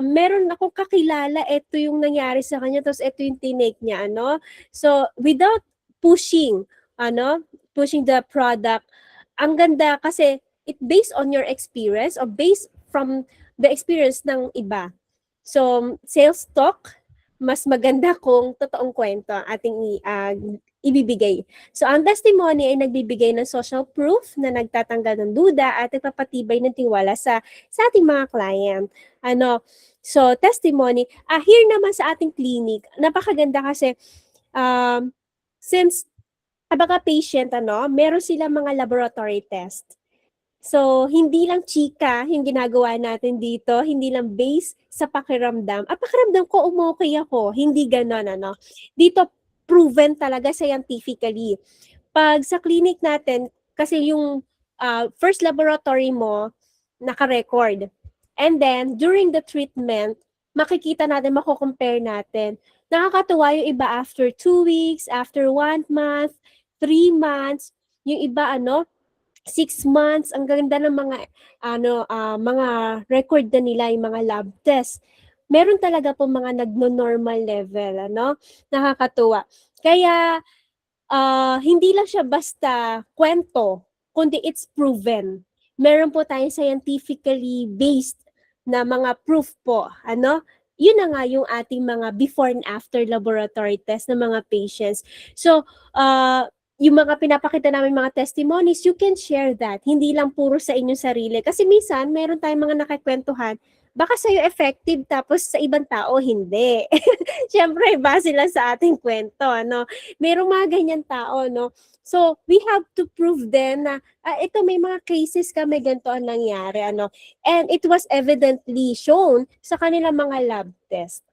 meron akong kakilala, ito yung nangyari sa kanya, tapos ito yung tinake niya, ano. So, without pushing the product, ang ganda kasi, it based on your experience or based from the experience ng iba. So, sales talk, mas maganda kung totoong kwento ang ating ibibigay. So, ang testimony ay nagbibigay ng social proof na nagtatanggal ng duda at nagpapatibay ng tiwala sa ating mga client. So, testimony, here naman sa ating clinic, napakaganda kasi since baka patient, meron silang mga laboratory test. So, hindi lang chika yung ginagawa natin dito, hindi lang based sa pakiramdam. Pakiramdam ko, umokay ako. Hindi ganon, Dito, proven talaga scientifically. Pag sa clinic natin, kasi yung first laboratory mo, naka-record. And then, during the treatment, makikita natin, mako-compare natin. Nakakatuwa yung iba after 2 weeks, after 1 month, 3 months, yung iba 6 months. Ang ganda ng mga mga record na nila, yung mga lab test. Meron talaga po mga nagno-normal level, nakakatuwa. Kaya hindi lang siya basta kwento, kundi it's proven. Meron po tayong scientifically based na mga proof po, yun na nga yung ating mga before and after laboratory test ng mga patients. So, yung mga pinapakita namin mga testimonies, you can share that. Hindi lang puro sa inyong sarili. Kasi minsan, meron tayong mga nakakwentuhan, baka sa'yo effective tapos sa ibang tao hindi. Siyempre, base lang sa ating kwento, Merong mga ganyan tao, So, we have to prove then na ito may mga cases kami ganito ang nangyari, And it was evidently shown sa kanilang mga lab test.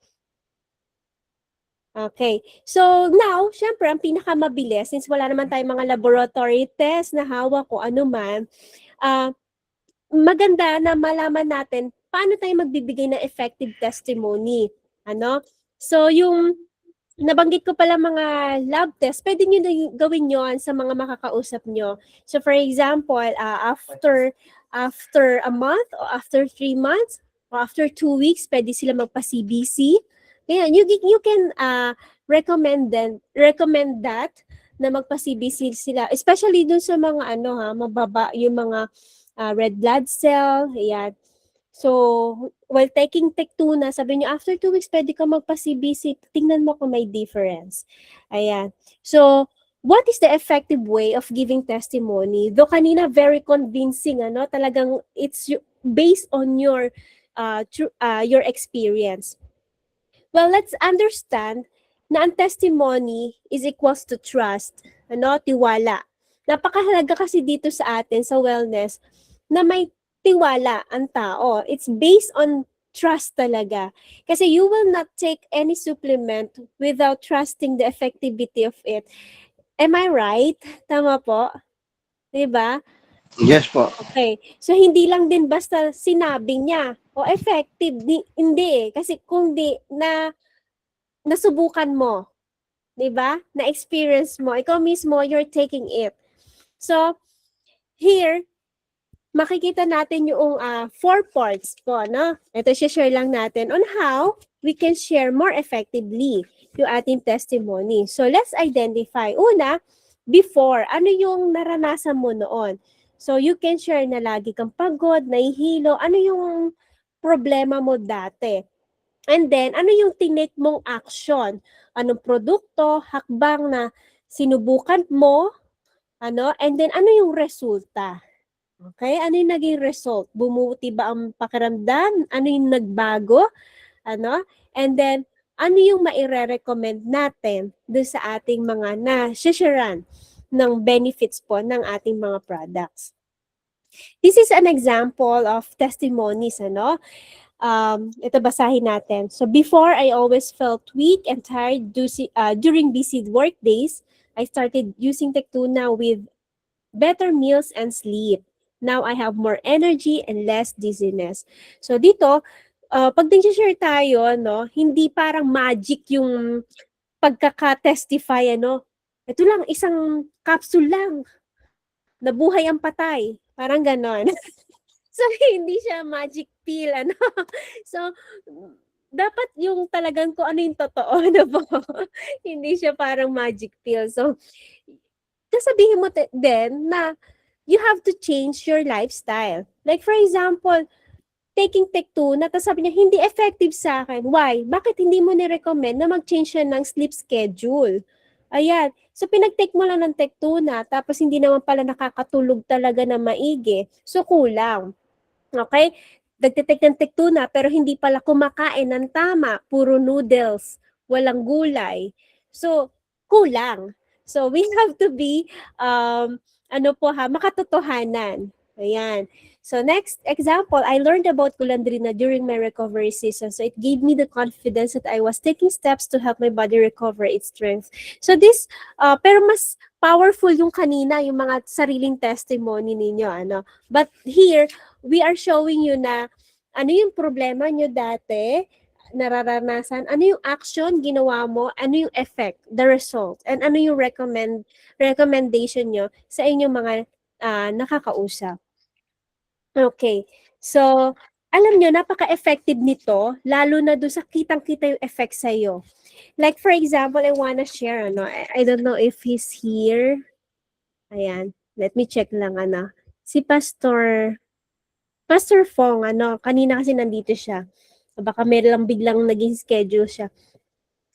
Okay. So, now, syempre, ang pinakamabilis, since wala naman tayong mga laboratory test na hawak o anuman, maganda na malaman natin paano tayo magbibigay ng effective testimony. So, yung nabanggit ko pala mga lab test, pwede nyo na gawin yon sa mga makakausap nyo. So, for example, after a month or after 3 months or after 2 weeks, pwede sila magpa-CBC. Kaya you can recommend that na magpa-CBC sila, especially dun sa mga mababa yung mga red blood cell, ayan. So, while taking Tectuna, sabi niyo, after 2 weeks, pwede ka magpa-CBC. Tingnan mo kung may difference. Ayan. So, what is the effective way of giving testimony? Though kanina, very convincing, talagang it's based on your experience. Well, let's understand na ang testimony is equals to trust, tiwala. Napakahalaga kasi dito sa atin, sa wellness, na may tiwala ang tao. It's based on trust talaga. Kasi you will not take any supplement without trusting the effectivity of it. Am I right? Tama po? Diba? Yes po. Okay. So, hindi lang din basta sinabi niya, effective. Hindi. Kasi kung nasubukan mo, diba? Na-experience mo, ikaw mismo, you're taking it. So, here, makikita natin yung 4 parts po, Ito, share lang natin on how we can share more effectively yung ating testimony. So, let's identify. Una, before, ano yung naranasan mo noon? So, you can share na lagi kang pagod, nahihilo, ano yung problema mo dati? And then, ano yung tinake mong action? Anong produkto, hakbang na sinubukan mo, and then ano yung resulta? Okay, ano yung naging result? Bumuti ba ang pakiramdam? Ano yung nagbago? And then, ano yung maire-recommend natin doon sa ating mga na-sharean ng benefits po ng ating mga products? This is an example of testimonies, ito basahin natin. So, before, I always felt weak and tired during busy work days. I started using Tectuna with better meals and sleep. Now, I have more energy and less dizziness. So, dito, pag share tayo, hindi parang magic yung pagkaka-testify, Ito lang, isang capsule lang. Nabuhay ang patay. Parang ganon. So, hindi siya magic pill, So, dapat yung talagang kung ano yung totoo, po. Hindi siya parang magic pill. So, sasabihin mo din na you have to change your lifestyle. Like, for example, taking Tectuna, tapos sabi niya, hindi effective sa akin. Why? Bakit hindi mo ni-recommend na mag-change siya ng sleep schedule? Ayan. So, pinag-take mo lang ng Tectuna, tapos hindi naman pala nakakatulog talaga na maigi. So, kulang. Okay? Nagtitake ng Tectuna, pero hindi pala kumakain ng tama. Puro noodles. Walang gulay. So, kulang. So, we have to be, makatotohanan. Ayan. So next example, I learned about Kulandrina during my recovery season. So it gave me the confidence that I was taking steps to help my body recover its strength. So this, pero mas powerful yung kanina, yung mga sariling testimony ninyo. Ano? But here, we are showing you na ano yung problema nyo dati, nararanasan, ano yung action ginawa mo, ano yung effect, the result, and ano yung recommendation nyo sa inyong mga nakakausap. Okay. So, alam nyo, napaka-effective nito, lalo na doon sa kitang-kita yung effect sa'yo. Like, for example, I wanna share, ano, I don't know if he's here. Ayan, let me check lang, ano. Si Pastor Fong, ano, kanina kasi nandito siya. Baka may lang biglang naging schedule siya.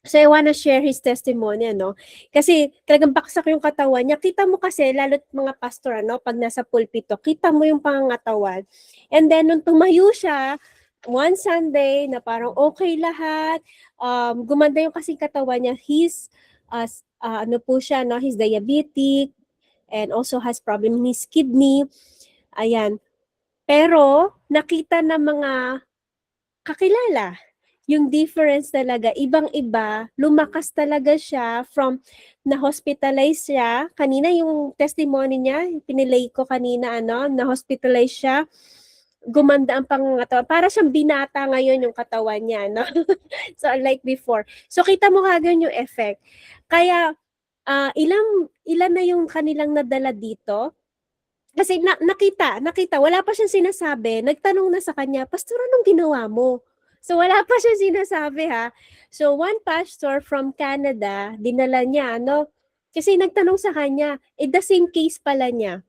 So, I wanna share his testimony, ano. Kasi talagang baksak yung katawan niya. Kita mo kasi, lalo't mga pastor, ano, pag nasa pulpito, kita mo yung pangangatawan. And then, nung tumayo siya, one Sunday, na parang okay lahat, gumanda yung kasing katawan niya. He's, ano po siya, no, he's diabetic, and also has problem in his kidney. Ayan. Pero, nakita ng mga kakilala, yung difference talaga, ibang-iba, lumakas talaga siya from na-hospitalize siya. Kanina yung testimony niya, pinilay ko kanina, ano, na-hospitalize siya, gumanda ang pangangatawan. Para siyang binata ngayon yung katawan niya, no? So, unlike before. So, kita mo kagad yung effect. Kaya, ilan na yung kanilang nadala dito? Kasi nakita, wala pa siyang sinasabi, nagtanong na sa kanya, Pastor, anong ginawa mo? So, wala pa siya sinasabi, ha? So, one pastor from Canada, dinala niya, ano? Kasi nagtanong sa kanya, the same case pala niya.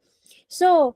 So,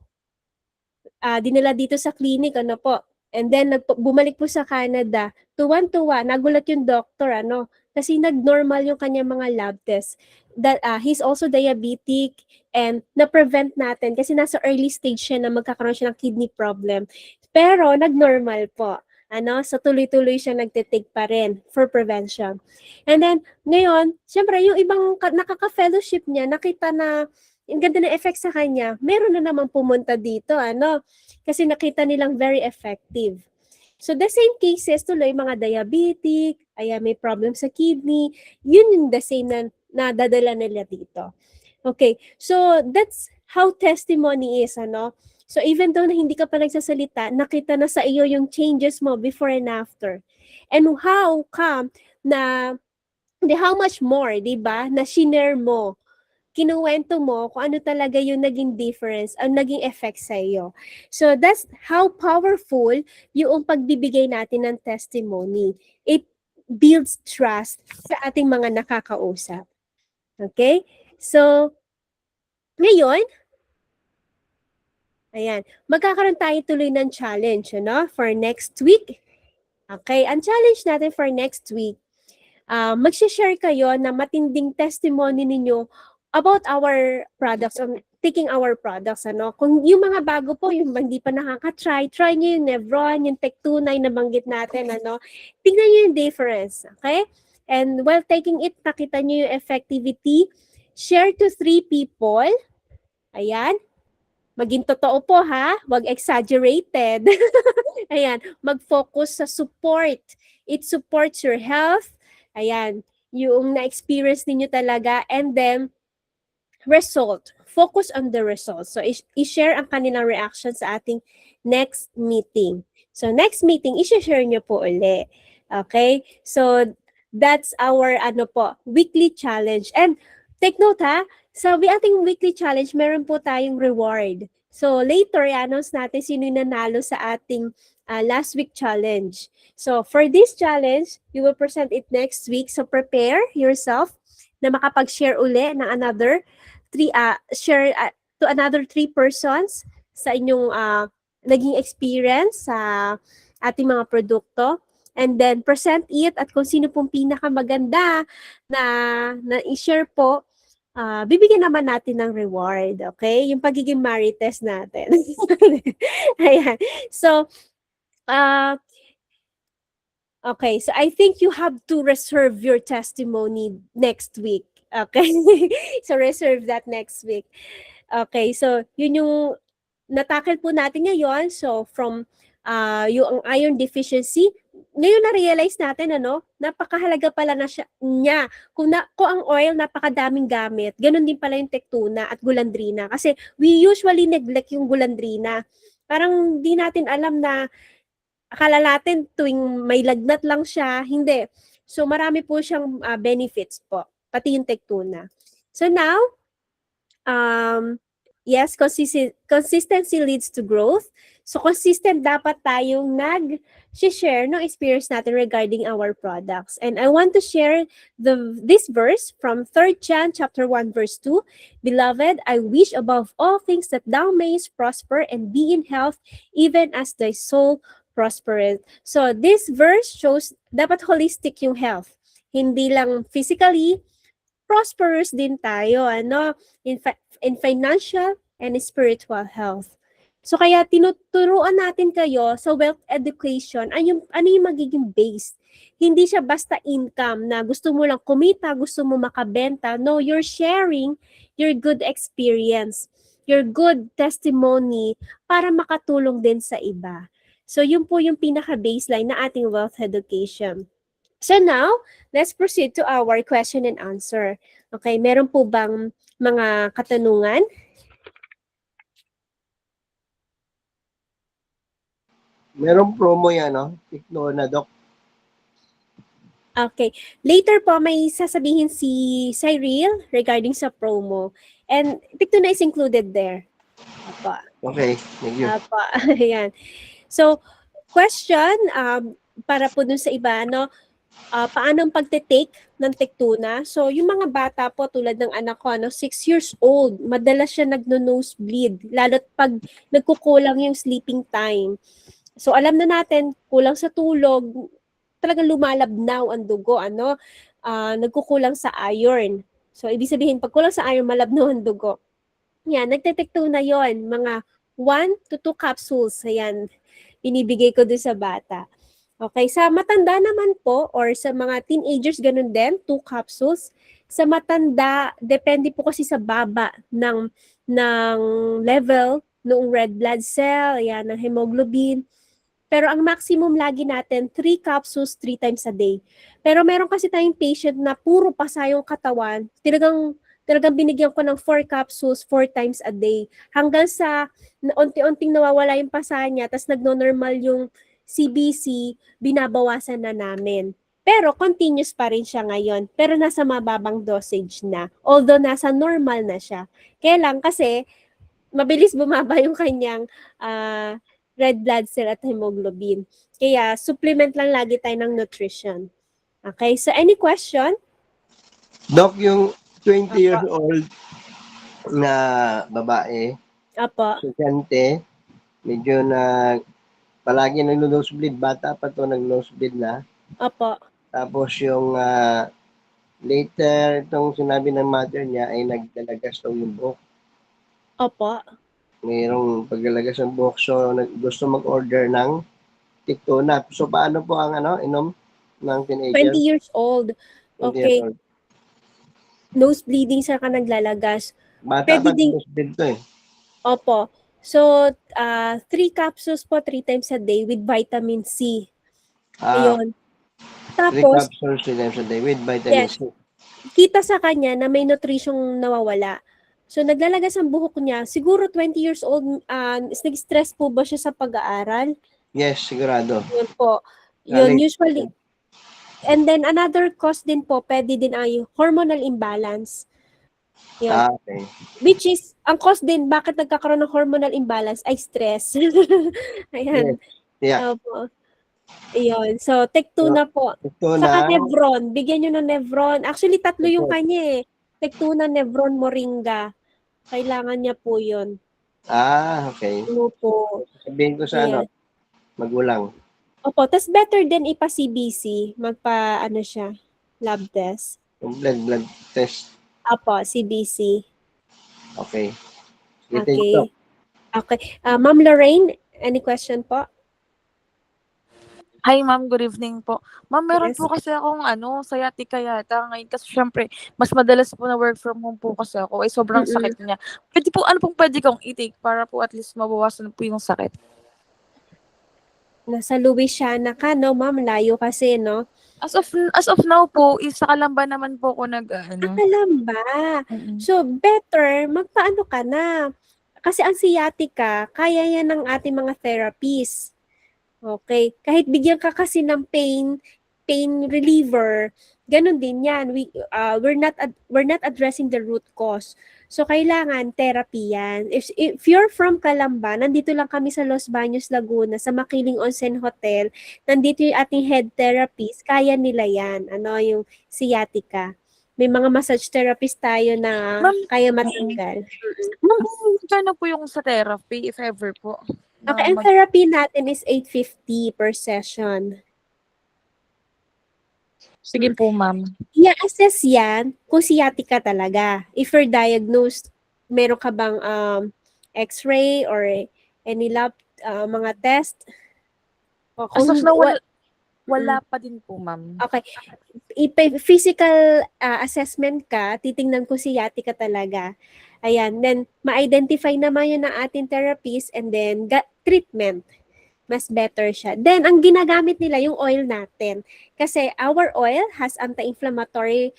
dinala dito sa clinic, ano po? And then, bumalik po sa Canada, tuwan-tuwa, nagulat yung doctor, ano? Kasi nag-normal yung kanya mga lab tests. That, he's also diabetic, and na-prevent natin kasi nasa early stage siya na magkakaroon siya ng kidney problem. Pero, nag-normal po. Ano, so tuloy-tuloy siya nagtitake pa rin for prevention. And then, ngayon, syempre, yung ibang nakaka-fellowship niya, nakita na yung ganda na effect sa kanya, meron na naman pumunta dito, ano, kasi nakita nilang very effective. So, the same cases, tuloy, mga diabetic, may problem sa kidney, yun yung the same na nadadala nila dito. Okay, so that's how testimony is, ano. So, even though na hindi ka pa nagsasalita, nakita na sa iyo yung changes mo before and after. And how come na, how much more, di ba, na shinare mo, kinuwento mo kung ano talaga yung naging difference, ang naging effect sa iyo. So, that's how powerful yung pagbibigay natin ng testimony. It builds trust sa ating mga nakakausap. Okay? So, ngayon, ayan, magkakaroon tayo tuloy ng challenge, ano, for next week. Okay, ang challenge natin for next week, mag-share kayo na matinding testimony ninyo about our products, taking our products, ano. Kung yung mga bago po, yung hindi pa nakaka-try, try nyo yung Nevron, yung Tech2 na nabanggit natin, ano. Tingnan nyo yung difference, okay? And while taking it, nakita nyo yung effectivity, share to 3 people, ayan. Maging totoo po, ha? Wag exaggerated. Ayan, mag-focus sa support. It supports your health. Ayan, yung na-experience ninyo talaga. And then, result. Focus on the result. So, i-share ang kanilang reaction sa ating next meeting. So, next meeting, i-share nyo po uli. Okay? So, that's our, weekly challenge. And, take note, ha? Sa ating weekly challenge, meron po tayong reward. So, later, i-announce natin sino yung nanalo sa ating last week challenge. So, for this challenge, you will present it next week. So, prepare yourself na makapag-share uli ng another 3, share to another 3 persons sa inyong naging experience sa ating mga produkto. And then, present it at kung sino pong pinakamaganda na i-share po, bibigyan naman natin ng reward, okay? Yung pagiging marites natin. Ayan. So, okay. So, I think you have to reserve your testimony next week. Okay? So, reserve that next week. Okay. So, yun yung natakil po natin ngayon. So from yung iron deficiency, ngayon na-realize natin napakahalaga pala na niya. Kung ang oil napakadaming gamit, ganun din pala yung tectuna at gulandrina. Kasi we usually neglect yung gulandrina. Parang di natin alam na akala natin tuwing may lagnat lang siya, hindi. So marami po siyang benefits po, pati yung tectuna. So now, yes, consistency leads to growth. So consistent dapat tayong nag-share ng experience natin regarding our products. And I want to share this verse from 3 John chapter 1 verse 2. Beloved, I wish above all things that thou mayest prosper and be in health, even as thy soul prospereth. So this verse shows dapat holistic yung health. Hindi lang physically, prosperous din tayo in financial and spiritual health. So kaya tinuturuan natin kayo sa wealth education ano yung magiging base. Hindi siya basta income na gusto mo lang kumita, gusto mo makabenta. No, you're sharing your good experience, your good testimony para makatulong din sa iba. So yun po yung pinaka-baseline na ating wealth education. So now, let's proceed to our question and answer. Okay, meron po bang mga katanungan? Merong promo yan, no? Tectuna, Doc. Okay. Later po, may sasabihin si Cyril regarding sa promo. And Tectuna is included there. Apo. Okay, thank you. Apo. Ayan. So, question, para po dun sa iba, paano ang pagte-take ng Tectuna? So, yung mga bata po, tulad ng anak ko, 6 years old, madalas siya nagno-nosebleed, lalo't pag nagkukulang yung sleeping time. So, alam na natin, kulang sa tulog, talagang lumalabnaw ang dugo, nagkukulang sa iron. So, ibig sabihin, pag kulang sa iron, malabnaw ang dugo. Yan, nagte-Tectuna yon, mga 1 to 2 capsules, ayan, binibigay ko doon sa bata. Okay, sa matanda naman po, or sa mga teenagers, ganun din, 2 capsules. Sa matanda, depende po kasi sa baba ng level ng red blood cell, ayan, ng hemoglobin. Pero ang maximum lagi natin, 3 capsules 3 times a day. Pero meron kasi tayong patient na puro pasa yung katawan, talagang binigyan ko ng 4 capsules 4 times a day. Hanggang sa unti-unting nawawala yung pasa niya, tapos nagno-normal yung CBC, binabawasan na namin. Pero continuous pa rin siya ngayon. Pero nasa mababang dosage na. Although nasa normal na siya. Kaya lang kasi, mabilis bumaba yung kanyang red blood cell at hemoglobin. Kaya supplement lang lagi tayo ng nutrition. Okay, so any question? Doc, yung 20 years old na babae, Apo. estudyante, medyo palagi nag-nosebleed, bata pa to nag-nosebleed na. Opo. Tapos yung later, itong sinabi ng mother niya ay nagdalagas daw yung buhok. Opo. Mayroong paglalagas ng buhok, so gusto mag-order ng Tectuna. So paano po ang inom ng teenager? 20 years old. 20 Okay. years old. Nose bleeding sa ka naglalagas. Bata Pwede pa ding- nosebleed to eh. Opo. So, 3 capsules po 3 times a day with vitamin C. Ayun. 3 Tapos, capsules 3 times a day with vitamin Yes. C. kita sa kanya na may nutrisyong nawawala. So, naglalagas ang buhok niya. Siguro 20 years old, nag-stress po ba siya sa pag-aaral? Yes, sigurado. Yun po. Yun, Galing- usually. And then, another cause din po, pwede din ay hormonal imbalance. Yun. Okay. Which is, ang cause din, bakit nagkakaroon ng hormonal imbalance ay stress. Ayan. Yeah. Opo. Ayun. So, Tectuna po. Tectuna. Saka Nevron. Bigyan nyo ng Nevron. Actually, 3 yung Opo. kanya eh. Tectuna, Nevron, Moringa. Kailangan niya po yun. Okay. Opo. Sabihin ko sa Ayan. magulang. Opo. Tas better din ipa-CBC. Siya, lab test. Yung blood test. Opo, CBC. Okay. Sige, thank you. Okay. Okay. Ma'am Lorraine, any question po? Hi ma'am, good evening po. Ma'am, meron Yes. po kasi akong sciatica yata ngayon kasi siyempre mas madalas po na work from home po kasi ako, sobrang Mm-mm. sakit niya. Ano pong pwede kong i-take para po at least mabawasan po yung sakit? Nasa Louisiana ka, no, ma'am? Layo kasi, no? As of now po, sa Calamba naman po ako Kalamba. Mm. So, better, magpaano ka na. Kasi ang sciatica, kaya yan ng ating mga therapies. Okay? Kahit bigyan ka kasi ng pain reliever, ganun din yan. We're not addressing the root cause. So, kailangan therapy yan. If you're from Calamba, nandito lang kami sa Los Baños, Laguna, sa Makiling Onsen Hotel, nandito yung ating head therapist, kaya nila yan. Yung sciatica. May mga massage therapist tayo na Ma'am, kaya matanggal. Ma'am, magkano po yung sa therapy if ever po? Okay, ang therapy natin is $850 per session. Sige po, ma'am. I-assess yan kung sciatica talaga. If you're diagnosed, meron ka bang x-ray or any lab, mga test? O As of kung now, wala pa din po, ma'am. Okay. Physical assessment ka, titingnan kung sciatica talaga. Ayan. Then, ma-identify naman yun ng ating therapist and then treatment. Mas better siya. Then, ang ginagamit nila yung oil natin. Kasi our oil has anti-inflammatory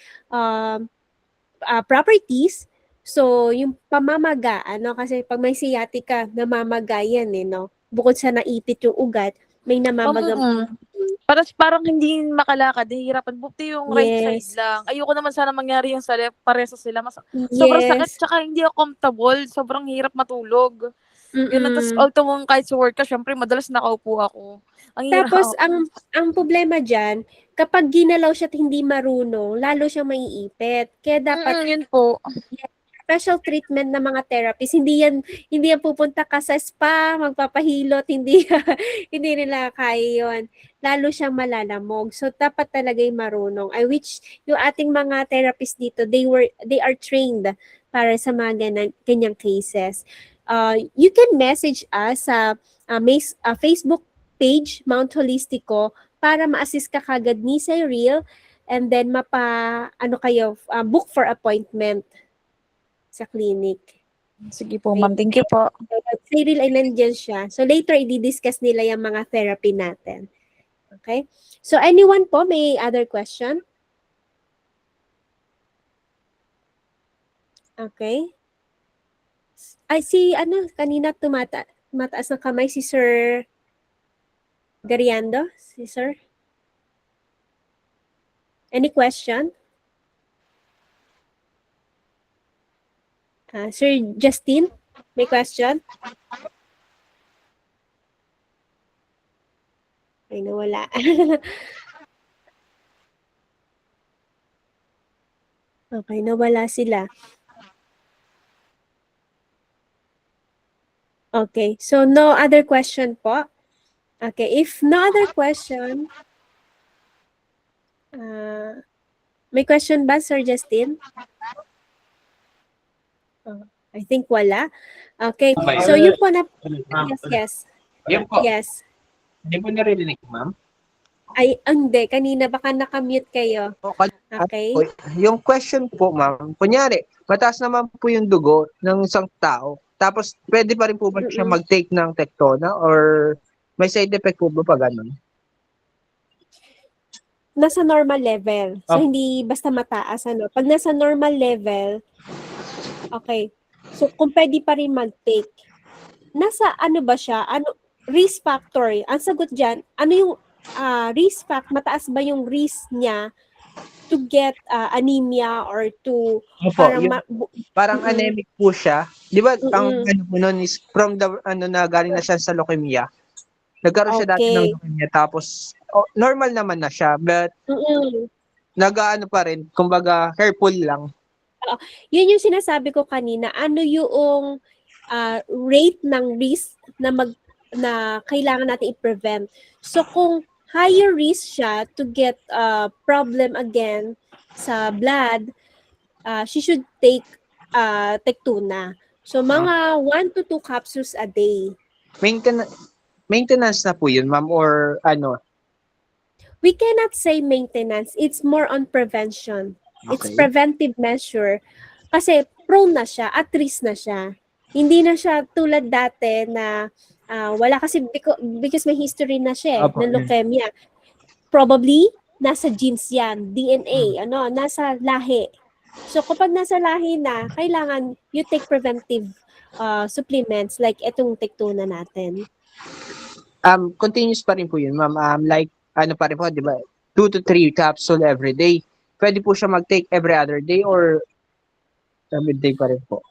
properties. So, yung pamamaga, kasi pag may sciatica, namamaga yan no? Bukod sa naipit yung ugat, may namamaga. Parang hindi makalakad, hihirapan. Buti yung right Yes. side lang. Ayoko naman sana mangyari yung sa left, pareso sila. Sobrang sakit, Yes. tsaka hindi ako comfortable. Sobrang hirap matulog. Ganun, tapos Mm-mm. although kahit sa work ka, syempre madalas nakaupo ako. Ang hirap. Tapos, ang problema dyan, kapag ginalaw siya at hindi marunong, lalo siyang maiipit. Kaya dapat, Yun po. special treatment ng mga therapists, hindi yan pupunta ka sa spa, magpapahilot, hindi nila kaya yun. Lalo siyang malalamog. So, dapat talaga yung marunong. I wish yung ating mga therapists dito, they are trained para sa mga ganyang cases. You can message us sa Facebook page, Mount Holistico, para ma-assist ka kagad ni Cyril and then book for appointment sa clinic. Sige po, ma'am. Thank you po. Cyril ay nandiyan siya. So later, i-discuss nila yung mga therapy natin. Okay? So anyone po, may other question? Okay. Ay, kanina tumataas ng kamay si Sir Gariando? Si Sir? Any question? Sir Justin, may question? Ay, nawala. Okay, nawala sila. Okay, so no other question po? Okay, if no other question, may question ba, Sir Justin? I think wala. Okay, so yun po na... Yes. Yun po. Yes. Hindi po naririnig, ma'am? Ay, hindi. Kanina baka nakamute kayo. Okay. Yung question po, ma'am, kunyari, mataas naman po yung dugo ng isang tao, tapos pwede pa rin po ba siya mag-take ng Tectona or may side effect po ba pa ganun? Nasa normal level. So, hindi basta mataas. Pag nasa normal level, okay. So, kung pwede pa rin mag-take, nasa ba siya? Risk factor. Ang sagot dyan, yung risk factor? Mataas ba yung risk niya to get anemia or to... Parang anemic po siya. Di ba, ang po nun is from the, na galing na siya sa leukemia. Nagkaroon siya dati ng leukemia, tapos normal naman na siya, but pa rin, kumbaga, careful lang. Yun yung sinasabi ko kanina. Ano yung rate ng risk na kailangan natin i-prevent. So, kung higher risk siya to get problem again sa blood, she should take Tectona. So, mga 1 to 2 capsules a day. Maintenance na po yun, ma'am, or we cannot say maintenance. It's more on prevention. It's Okay. preventive measure. Kasi prone na siya, at risk na siya. Hindi na siya tulad dati na wala kasi because may history na siya Apo, ng leukemia. Probably, nasa genes yan, DNA, nasa lahi. So kapag nasa lahi na, kailangan you take preventive supplements like itong Tectona natin. Continuous pa rin po yun, ma'am. Like, ano pa rin po, di ba? 2 to 3 capsule every day. Pwede po siya mag-take every other day or every day pa rin po?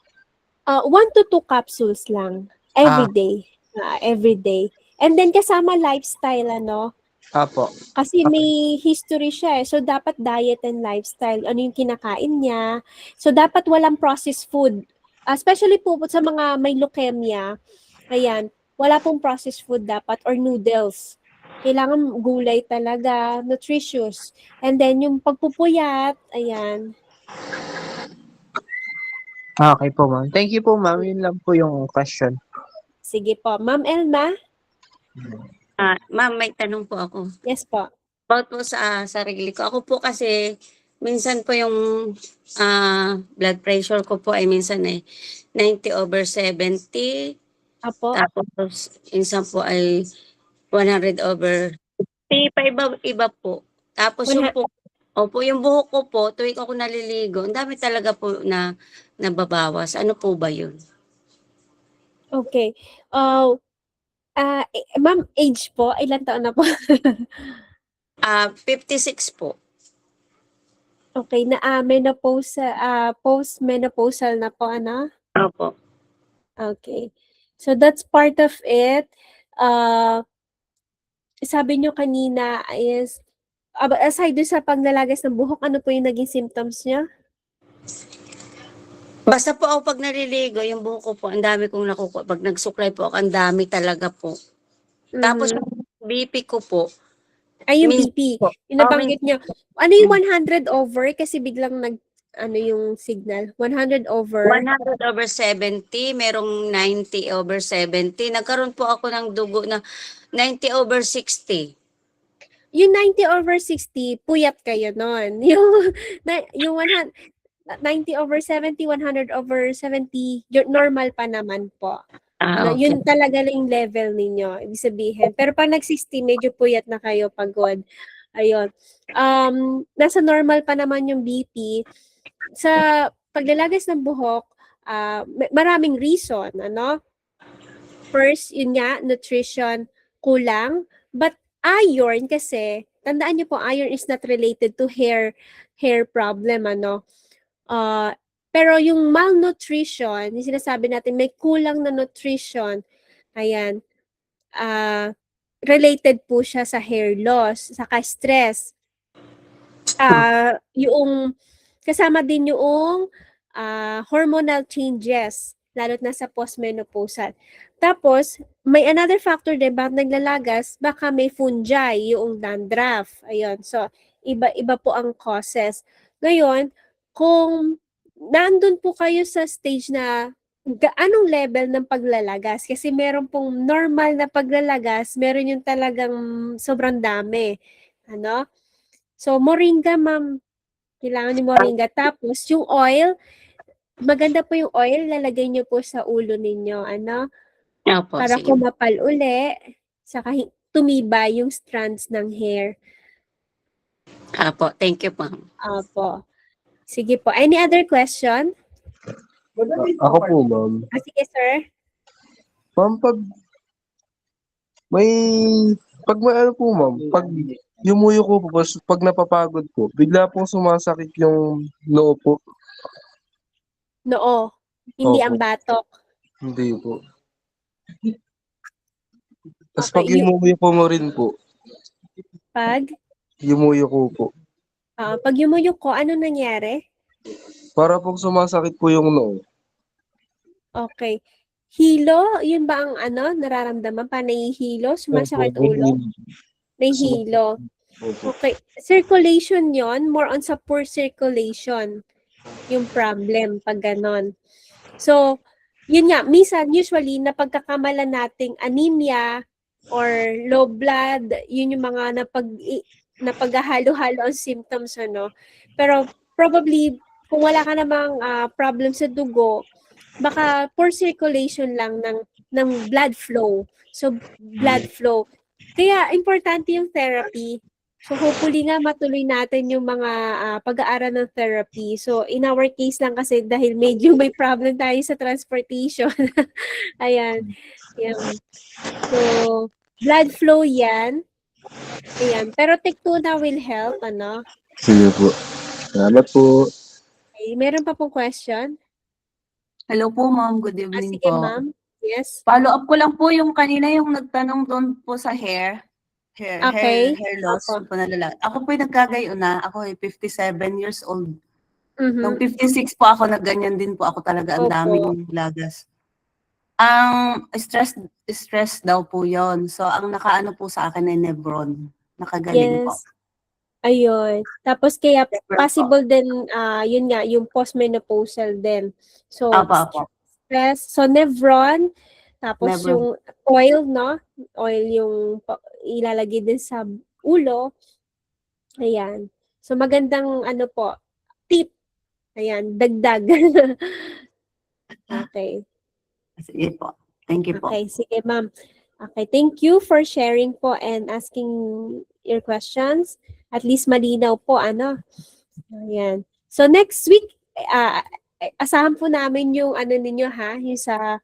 1 to 2 capsules lang every day. Every day. And then kasama lifestyle, Apo. Kasi may history siya eh. So, dapat diet and lifestyle. Ano yung kinakain niya. So, dapat walang processed food. Especially po sa mga may leukemia. Ayan. Wala pong processed food dapat or noodles. Kailangan gulay talaga, nutritious. And then, yung pagpupuyat, ayan. Okay po, ma'am. Thank you po, ma'am. Yun lang po yung question. Sige po. Ma'am Elma? Ma'am, may tanong po ako. Yes po. About po sa sarili ko. Ako po kasi, minsan po yung blood pressure ko po ay minsan ay 90/70. Apo. Tapos, minsan po ay 100/50. Iba po. Tapos yung po, yung buhok ko po, tuwing ako naliligo, ang dami talaga po na nababawas. Ano po ba yun? Okay. Ma'am, age po, ilan taon na po? 56 po. Okay, na post-menopausal na po, Opo. Okay. So that's part of it. Sabi nyo kanina is, aside sa paglalagas ng buhok, ano po yung naging symptoms niya? Basta po ako pag naliligo, yung buhok ko po, ang dami kong nakukuha. Pag nagsuklay po ako, ang dami talaga po. Tapos yung BP ko po. Ay, yung BP. Yung nabanggit nyo. Ano yung 100 over? Kasi biglang yung signal? 100 over? 100/70, merong 90/70. Nagkaroon po ako ng dugo na 90/60. Yung 90/60, puyat kayo nun. Yung 90/70, 100/70, normal pa naman po. Okay. Yun talaga yung level ninyo, ibig sabihin. Pero pag nag-60, medyo puyat na kayo, pagod. Ayun. Nasa normal pa naman yung BP. Sa paglalagas ng buhok, maraming reason, First, yun nga, nutrition, kulang. But iron kasi, tandaan niyo po, iron is not related to hair problem, pero yung malnutrition, yung sinasabi natin, may kulang na nutrition, ayan, related po siya sa hair loss, saka stress. Yung, kasama din yung hormonal changes, lalo't na sa postmenopausal. Tapos, may another factor din, bakit naglalagas, baka may fungi, yung dandruff. Ayun, so, iba po ang causes. Ngayon, kung nandun po kayo sa stage na anong level ng paglalagas? Kasi meron pong normal na paglalagas, meron yung talagang sobrang dami. So, moringa, ma'am. Kailangan yung moringa. Tapos, yung oil, maganda po yung oil, lalagay nyo po sa ulo ninyo. Opo, Para sige. kumapal uli, saka tumibay yung strands ng hair. Opo, thank you, ma'am. Opo. Sige po. Any other question? Ako po, ma'am. Sige, sir. Ma'am, pag may ano po, ma'am, pag yumuyo ko po, pag napapagod po, bigla pong sumasakit yung noo po. Noo. Hindi Opo. ang batok. Hindi po. Tapos Okay, pag yumuyo ko mo rin po, Pag yumuyo ko po. pag yumuyok ko, ano nangyari? Para pong sumasakit po yung noo. Okay. Hilo, yun ba ang nararamdaman pa? Nahihilo? Sumasakit ulo? Nahihilo. Opo. Okay. Circulation yon, more on sa poor circulation yung problem pag ganon. So, yun nga, minsan, usually, napagkakamalan nating anemia or low blood, yun yung mga na paghahalo-halo ang symptoms, ano. Pero probably, kung wala ka namang problem sa dugo, baka poor circulation lang ng blood flow. So, blood flow. Kaya, importante yung therapy. So, hopefully nga matuloy natin yung mga pag-aaral ng therapy. So, in our case lang kasi dahil medyo may problem tayo sa transportation. Ayan. Yan. So, blood flow yan. Ayan. Pero Tectona will help, ano? Sige po. Salamat po. Okay. Meron pa pong question? Hello po, ma'am. Good evening Sige, po. ma'am. Yes. Follow up ko lang po yung kanina yung nagtanong doon po sa hair Okay. loss po na lalaki. Ako po yung nagkagayon na. Ako ay 57 years old. Nung 56 po ako, nagganyan din po ako talaga. Ang Opo. daming lagas. Ang stress daw po yon. So, ang nakaano po sa akin ay Nebron. Nakagaling po. Yes. Ayun. Tapos kaya possible din, yun nga, yung postmenopausal din. So, Apo. stress. So, Nevron. Tapos Nevron. yung oil, no? Oil yung ilalagay din sa ulo. Ayan. So, magandang ano po, tip. Ayan, dagdag. Okay. Sige po. Thank you po. Okay, sige ma'am. Okay, thank you for sharing po and asking your questions. At least malinaw po, ano. Ayan. So next week, asahan po namin yung ano ninyo ha, yung sa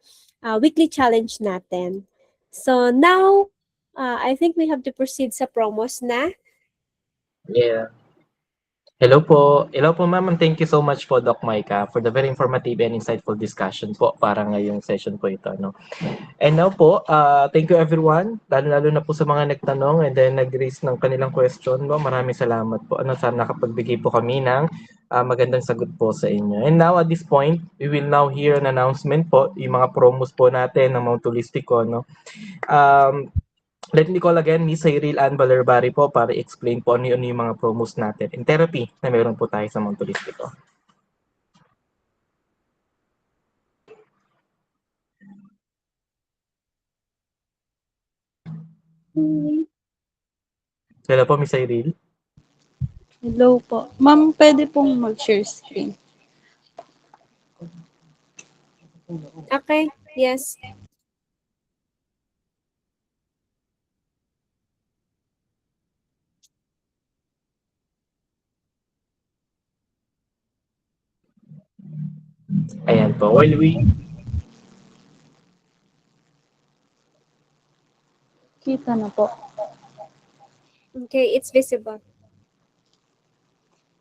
weekly challenge natin. So now, I think we have to proceed sa promos na. Yeah. Hello po, ma'am. And thank you so much po, Doc Maika, for the very informative and insightful discussion po para ngayong session po ito. No? And now po, thank you everyone, lalo na po sa mga nagtanong and then nag-raise ng kanilang question. No? Maraming salamat po. Sana nakapagbigay po kami ng magandang sagot po sa inyo. And now at this point, we will now hear an announcement po, yung mga promos po natin ng Mount Holistico. No? Let me call again Miss Cyril Ann Balerbari po para explain po ano yung mga promos natin in therapy na meron po tayo sa Mount Holistico. Hello po, Miss Cyril. Hello po. Ma'am, pwede pong mag-share screen. Okay, yes. Ayan po. While we... Kita na po. Okay, it's visible.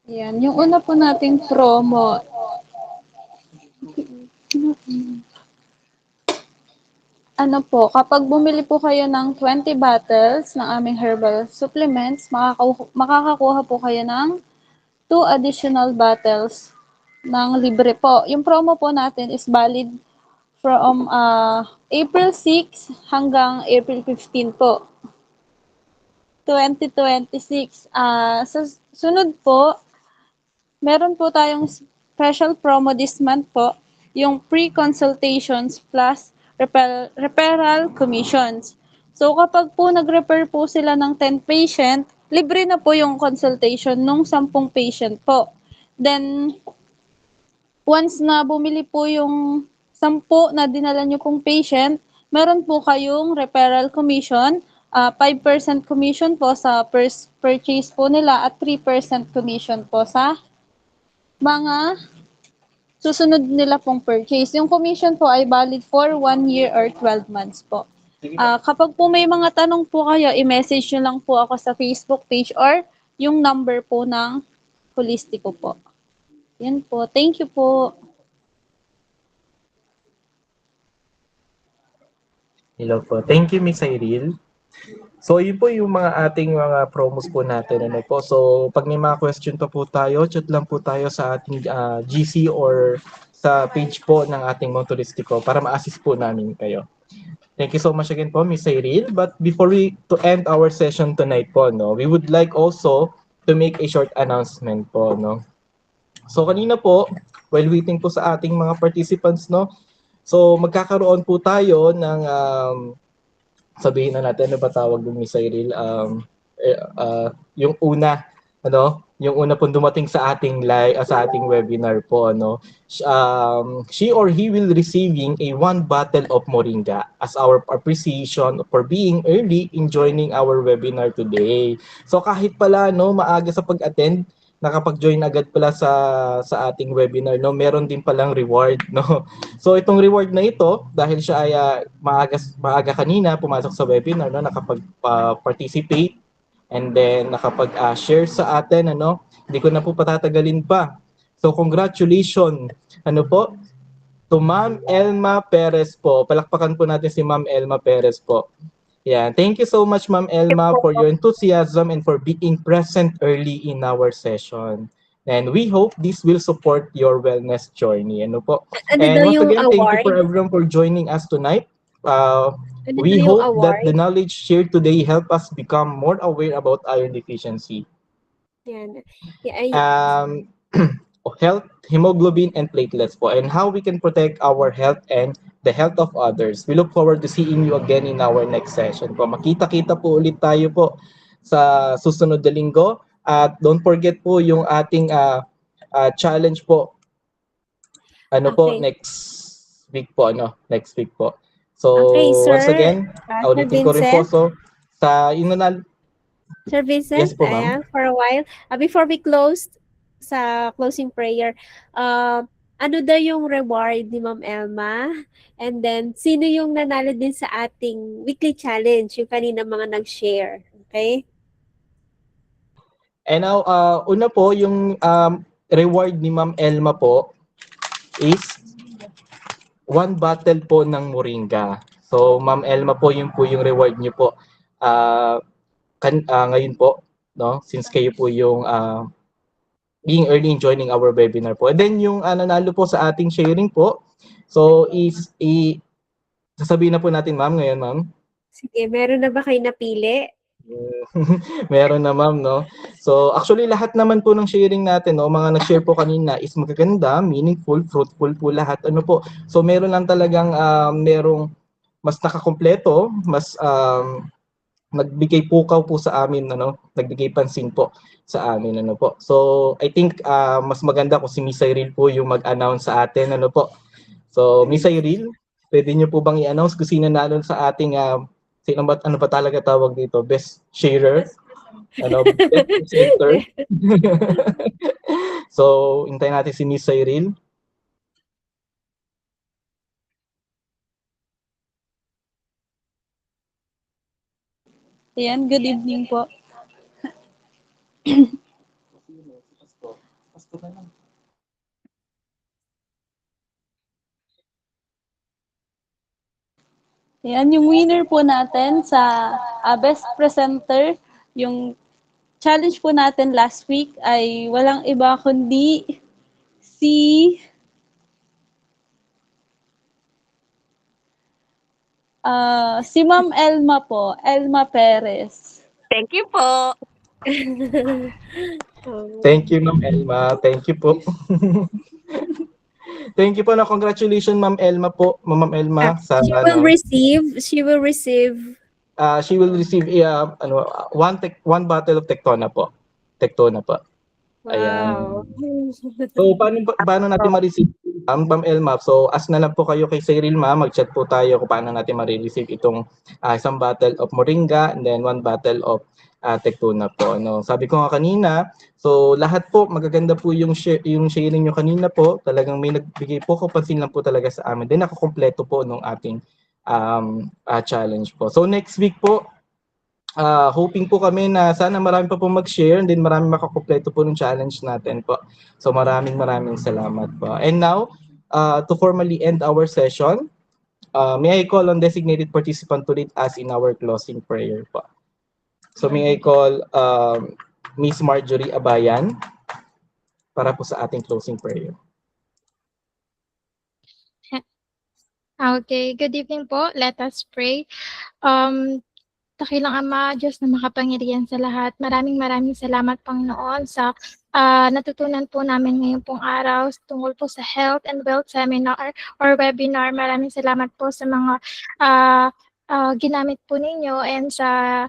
Ayan. Yung una po nating promo. Ano po, kapag bumili po kayo ng 20 bottles ng aming herbal supplements, makakakuha po kayo ng 2 additional bottles ng libre po. Yung promo po natin is valid from April 6 hanggang April 15 po. 2026. Sa sunod po, meron po tayong special promo this month po, yung pre-consultations plus referral commissions. So kapag po nag-refer po sila ng 10 patient, libre na po yung consultation nung 10 patient po. Then, once na bumili po yung 10 na dinala nyo pong patient, meron po kayong referral commission, 5% commission po sa first purchase po nila at 3% commission po sa mga susunod nila pong purchase. Yung commission po ay valid for 1 year or 12 months po. Kapag po may mga tanong po kayo, i-message nyo lang po ako sa Facebook page or yung number po ng Holistico po. Yan po. Thank you po. Hello po. Thank you, Miss Cyril. So, yun po yung mga ating mga promos po natin. Ano po. So, pag may mga question pa po tayo, chat lang po tayo sa ating GC or sa page po ng ating Mount Holistico para ma-assist po namin kayo. Thank you so much again po, Miss Cyril. But before we to end our session tonight po, no, we would like also to make a short announcement po, no. So, kanina po, while waiting po sa ating mga participants, no, so magkakaroon po tayo ng sabihin na natin, ano ba tawag dun, Miss Cyril? yung una, yung una pong dumating sa ating sa ating webinar po, she or he will receiving a 1 bottle of moringa as our appreciation for being early in joining our webinar today. So kahit pala maaga sa pag-attend, nakapag-join agad pala sa ating webinar, meron din palang reward, So itong reward na ito, dahil siya ay maaga kanina pumasok sa webinar, nakapag-participate and then nakapag-share sa atin, hindi ko na po patatagalin pa. So congratulations, to Ma'am Elma Perez po. Palakpakan po natin si Ma'am Elma Perez po. Yeah, thank you so much, Ma'am Elma, for your enthusiasm and for being present early in our session. And we hope this will support your wellness journey. And once again, thank you for everyone for joining us tonight. We hope that the knowledge shared today help us become more aware about iron deficiency. Yan. Health, hemoglobin, and platelets po, and how we can protect our health and the health of others. We look forward to seeing you again in our next session po. Makita-kita po ulit tayo po sa susunod na linggo. At don't forget po yung ating challenge po. Next week po, next week po. So, once again, ulitin ko rin po. So, Sir Vincent, yes po, ma'am. for a while, before we close, sa closing prayer, ano daw yung reward ni Ma'am Elma? And then, sino yung nanalo din sa ating weekly challenge, yung kanina mga nag-share? Okay? And now, una po, yung reward ni Ma'am Elma po is 1 bottle po ng moringa. So, Ma'am Elma po, yung reward niyo po ngayon po, since kayo po yung being early in joining our webinar po. And then yung nanalo po sa ating sharing po, so sasabihin na po natin, ma'am, ngayon, ma'am. Sige, meron na ba kayo napili? Meron na, ma'am, So actually lahat naman po ng sharing natin, mga nag-share po kanina is magaganda, meaningful, fruitful po lahat. Po. So meron lang talagang merong mas nakakumpleto, mas nagbigay pukaw po sa amin, nagbigay pansin po sa amin, po. So, I think mas maganda kung si Miss Cyril po yung mag-announce sa atin, po. So, Miss Cyril, pwede niyo po bang i-announce kung sino nanalo sa ating, ano ba talaga tawag dito? Best sharer? Best presenter? So, hintayin natin si Miss Cyril. Ayan, good evening po. Ayan, yung winner po natin sa Best Presenter, yung challenge po natin last week ay walang iba kundi si Ma'am Elma po, Elma Perez. Thank you po. Thank you, Ma'am Elma. Thank you po. Thank you po na congratulations, Ma'am Elma po. Ma'am Elma sa she will receive one bottle of Tectona po. Tectona po. Wow. Ayan. So paano natin ma-receive, Ma'am Elma? So as na lang po kayo kay Cyril, ma'am, mag-chat po tayo kung paano natin ma-receive itong isang bottle of moringa and then 1 bottle of Tectona po. Sabi ko nga kanina, so lahat po magaganda po yung sharing nyo kanina po. Talagang may nagbigay po kapansin lang po talaga sa amin. Then nakakompleto po nung ating challenge po. So next week po, hoping po kami na sana marami pa po mag-share and then marami makakompleto po ng challenge natin po. So maraming salamat po. And now, to formally end our session, may I call on designated participant to lead us in our closing prayer po. So may I call Miss Marjorie Abayan para po sa ating closing prayer. Okay, good evening po. Let us pray. Dakilang Ama, Diyos na makapangyarihan sa lahat. Maraming salamat, Panginoon, sa natutunan po namin ngayon pong araw tungkol po sa Health and Wealth Seminar or Webinar. Maraming salamat po sa mga ginamit po ninyo and sa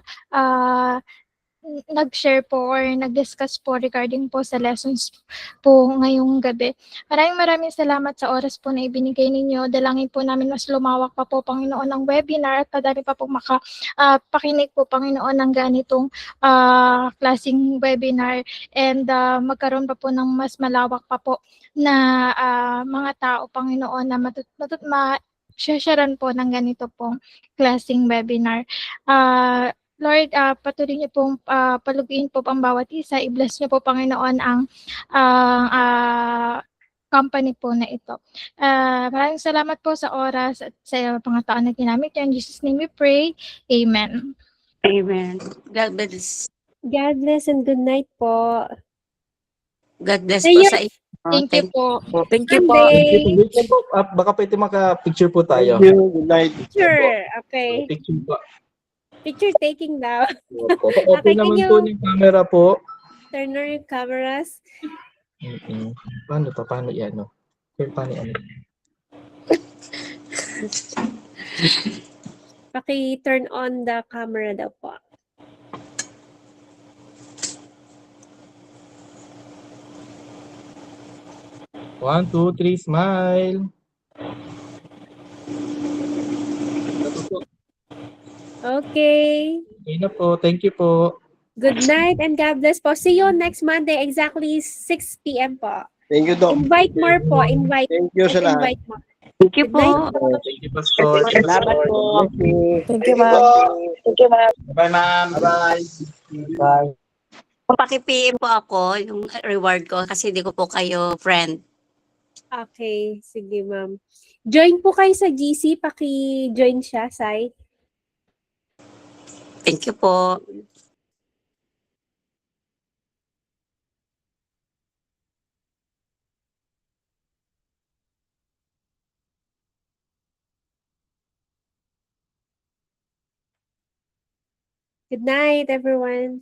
nag-share po or nag-discuss po regarding po sa lessons po ngayong gabi. Maraming salamat sa oras po na ibinigay ninyo. Dalangin po namin mas lumawak pa po, Panginoon, ng webinar at padami pa po pakinig po, Panginoon, ng ganitong klaseng webinar and magkaroon pa po ng mas malawak pa po na mga tao, Panginoon, na sharean po ng ganito pong klaseng webinar. Lord, patuloy niyo pong paluguin po ang bawat isa. I-bless niyo po, Panginoon, ang company po na ito. Maraming salamat po sa oras at sa mga taon na ginamit niyo. In Jesus' name we pray. Amen. Amen. God bless. God bless and good night po. God bless See po you sa inyo. Thank you po. Thank you po. Monday. Wait lang po. Baka pwede maka-picture po tayo. Thank you. Good night. Sure. Okay. Picture po. Picture taking daw. Opo. Okay, Open can naman you po yung camera po. turn on your cameras? Paano to? Paano yan? No? Paano yan? Paki-turn on the camera daw po. One, two, three, smile. Okay. Okay na po. Thank you po. Good night and God bless po. See you next Monday exactly 6 p.m. po. Thank you, Doc. Invite more po. Invite. Thank you sa lahat. Invite more. Thank you Good night po. Thank you, Pastor. Salamat po. Thank you, ma'am. Thank you, ma'am. Bye, ma'am. Bye. Bye. Paki-PM po ako yung reward ko kasi hindi ko po kayo friend. Okay. Sige, ma'am. Join po kayo sa GC. Paki-join siya, Sai. Thank you po. Good night, everyone.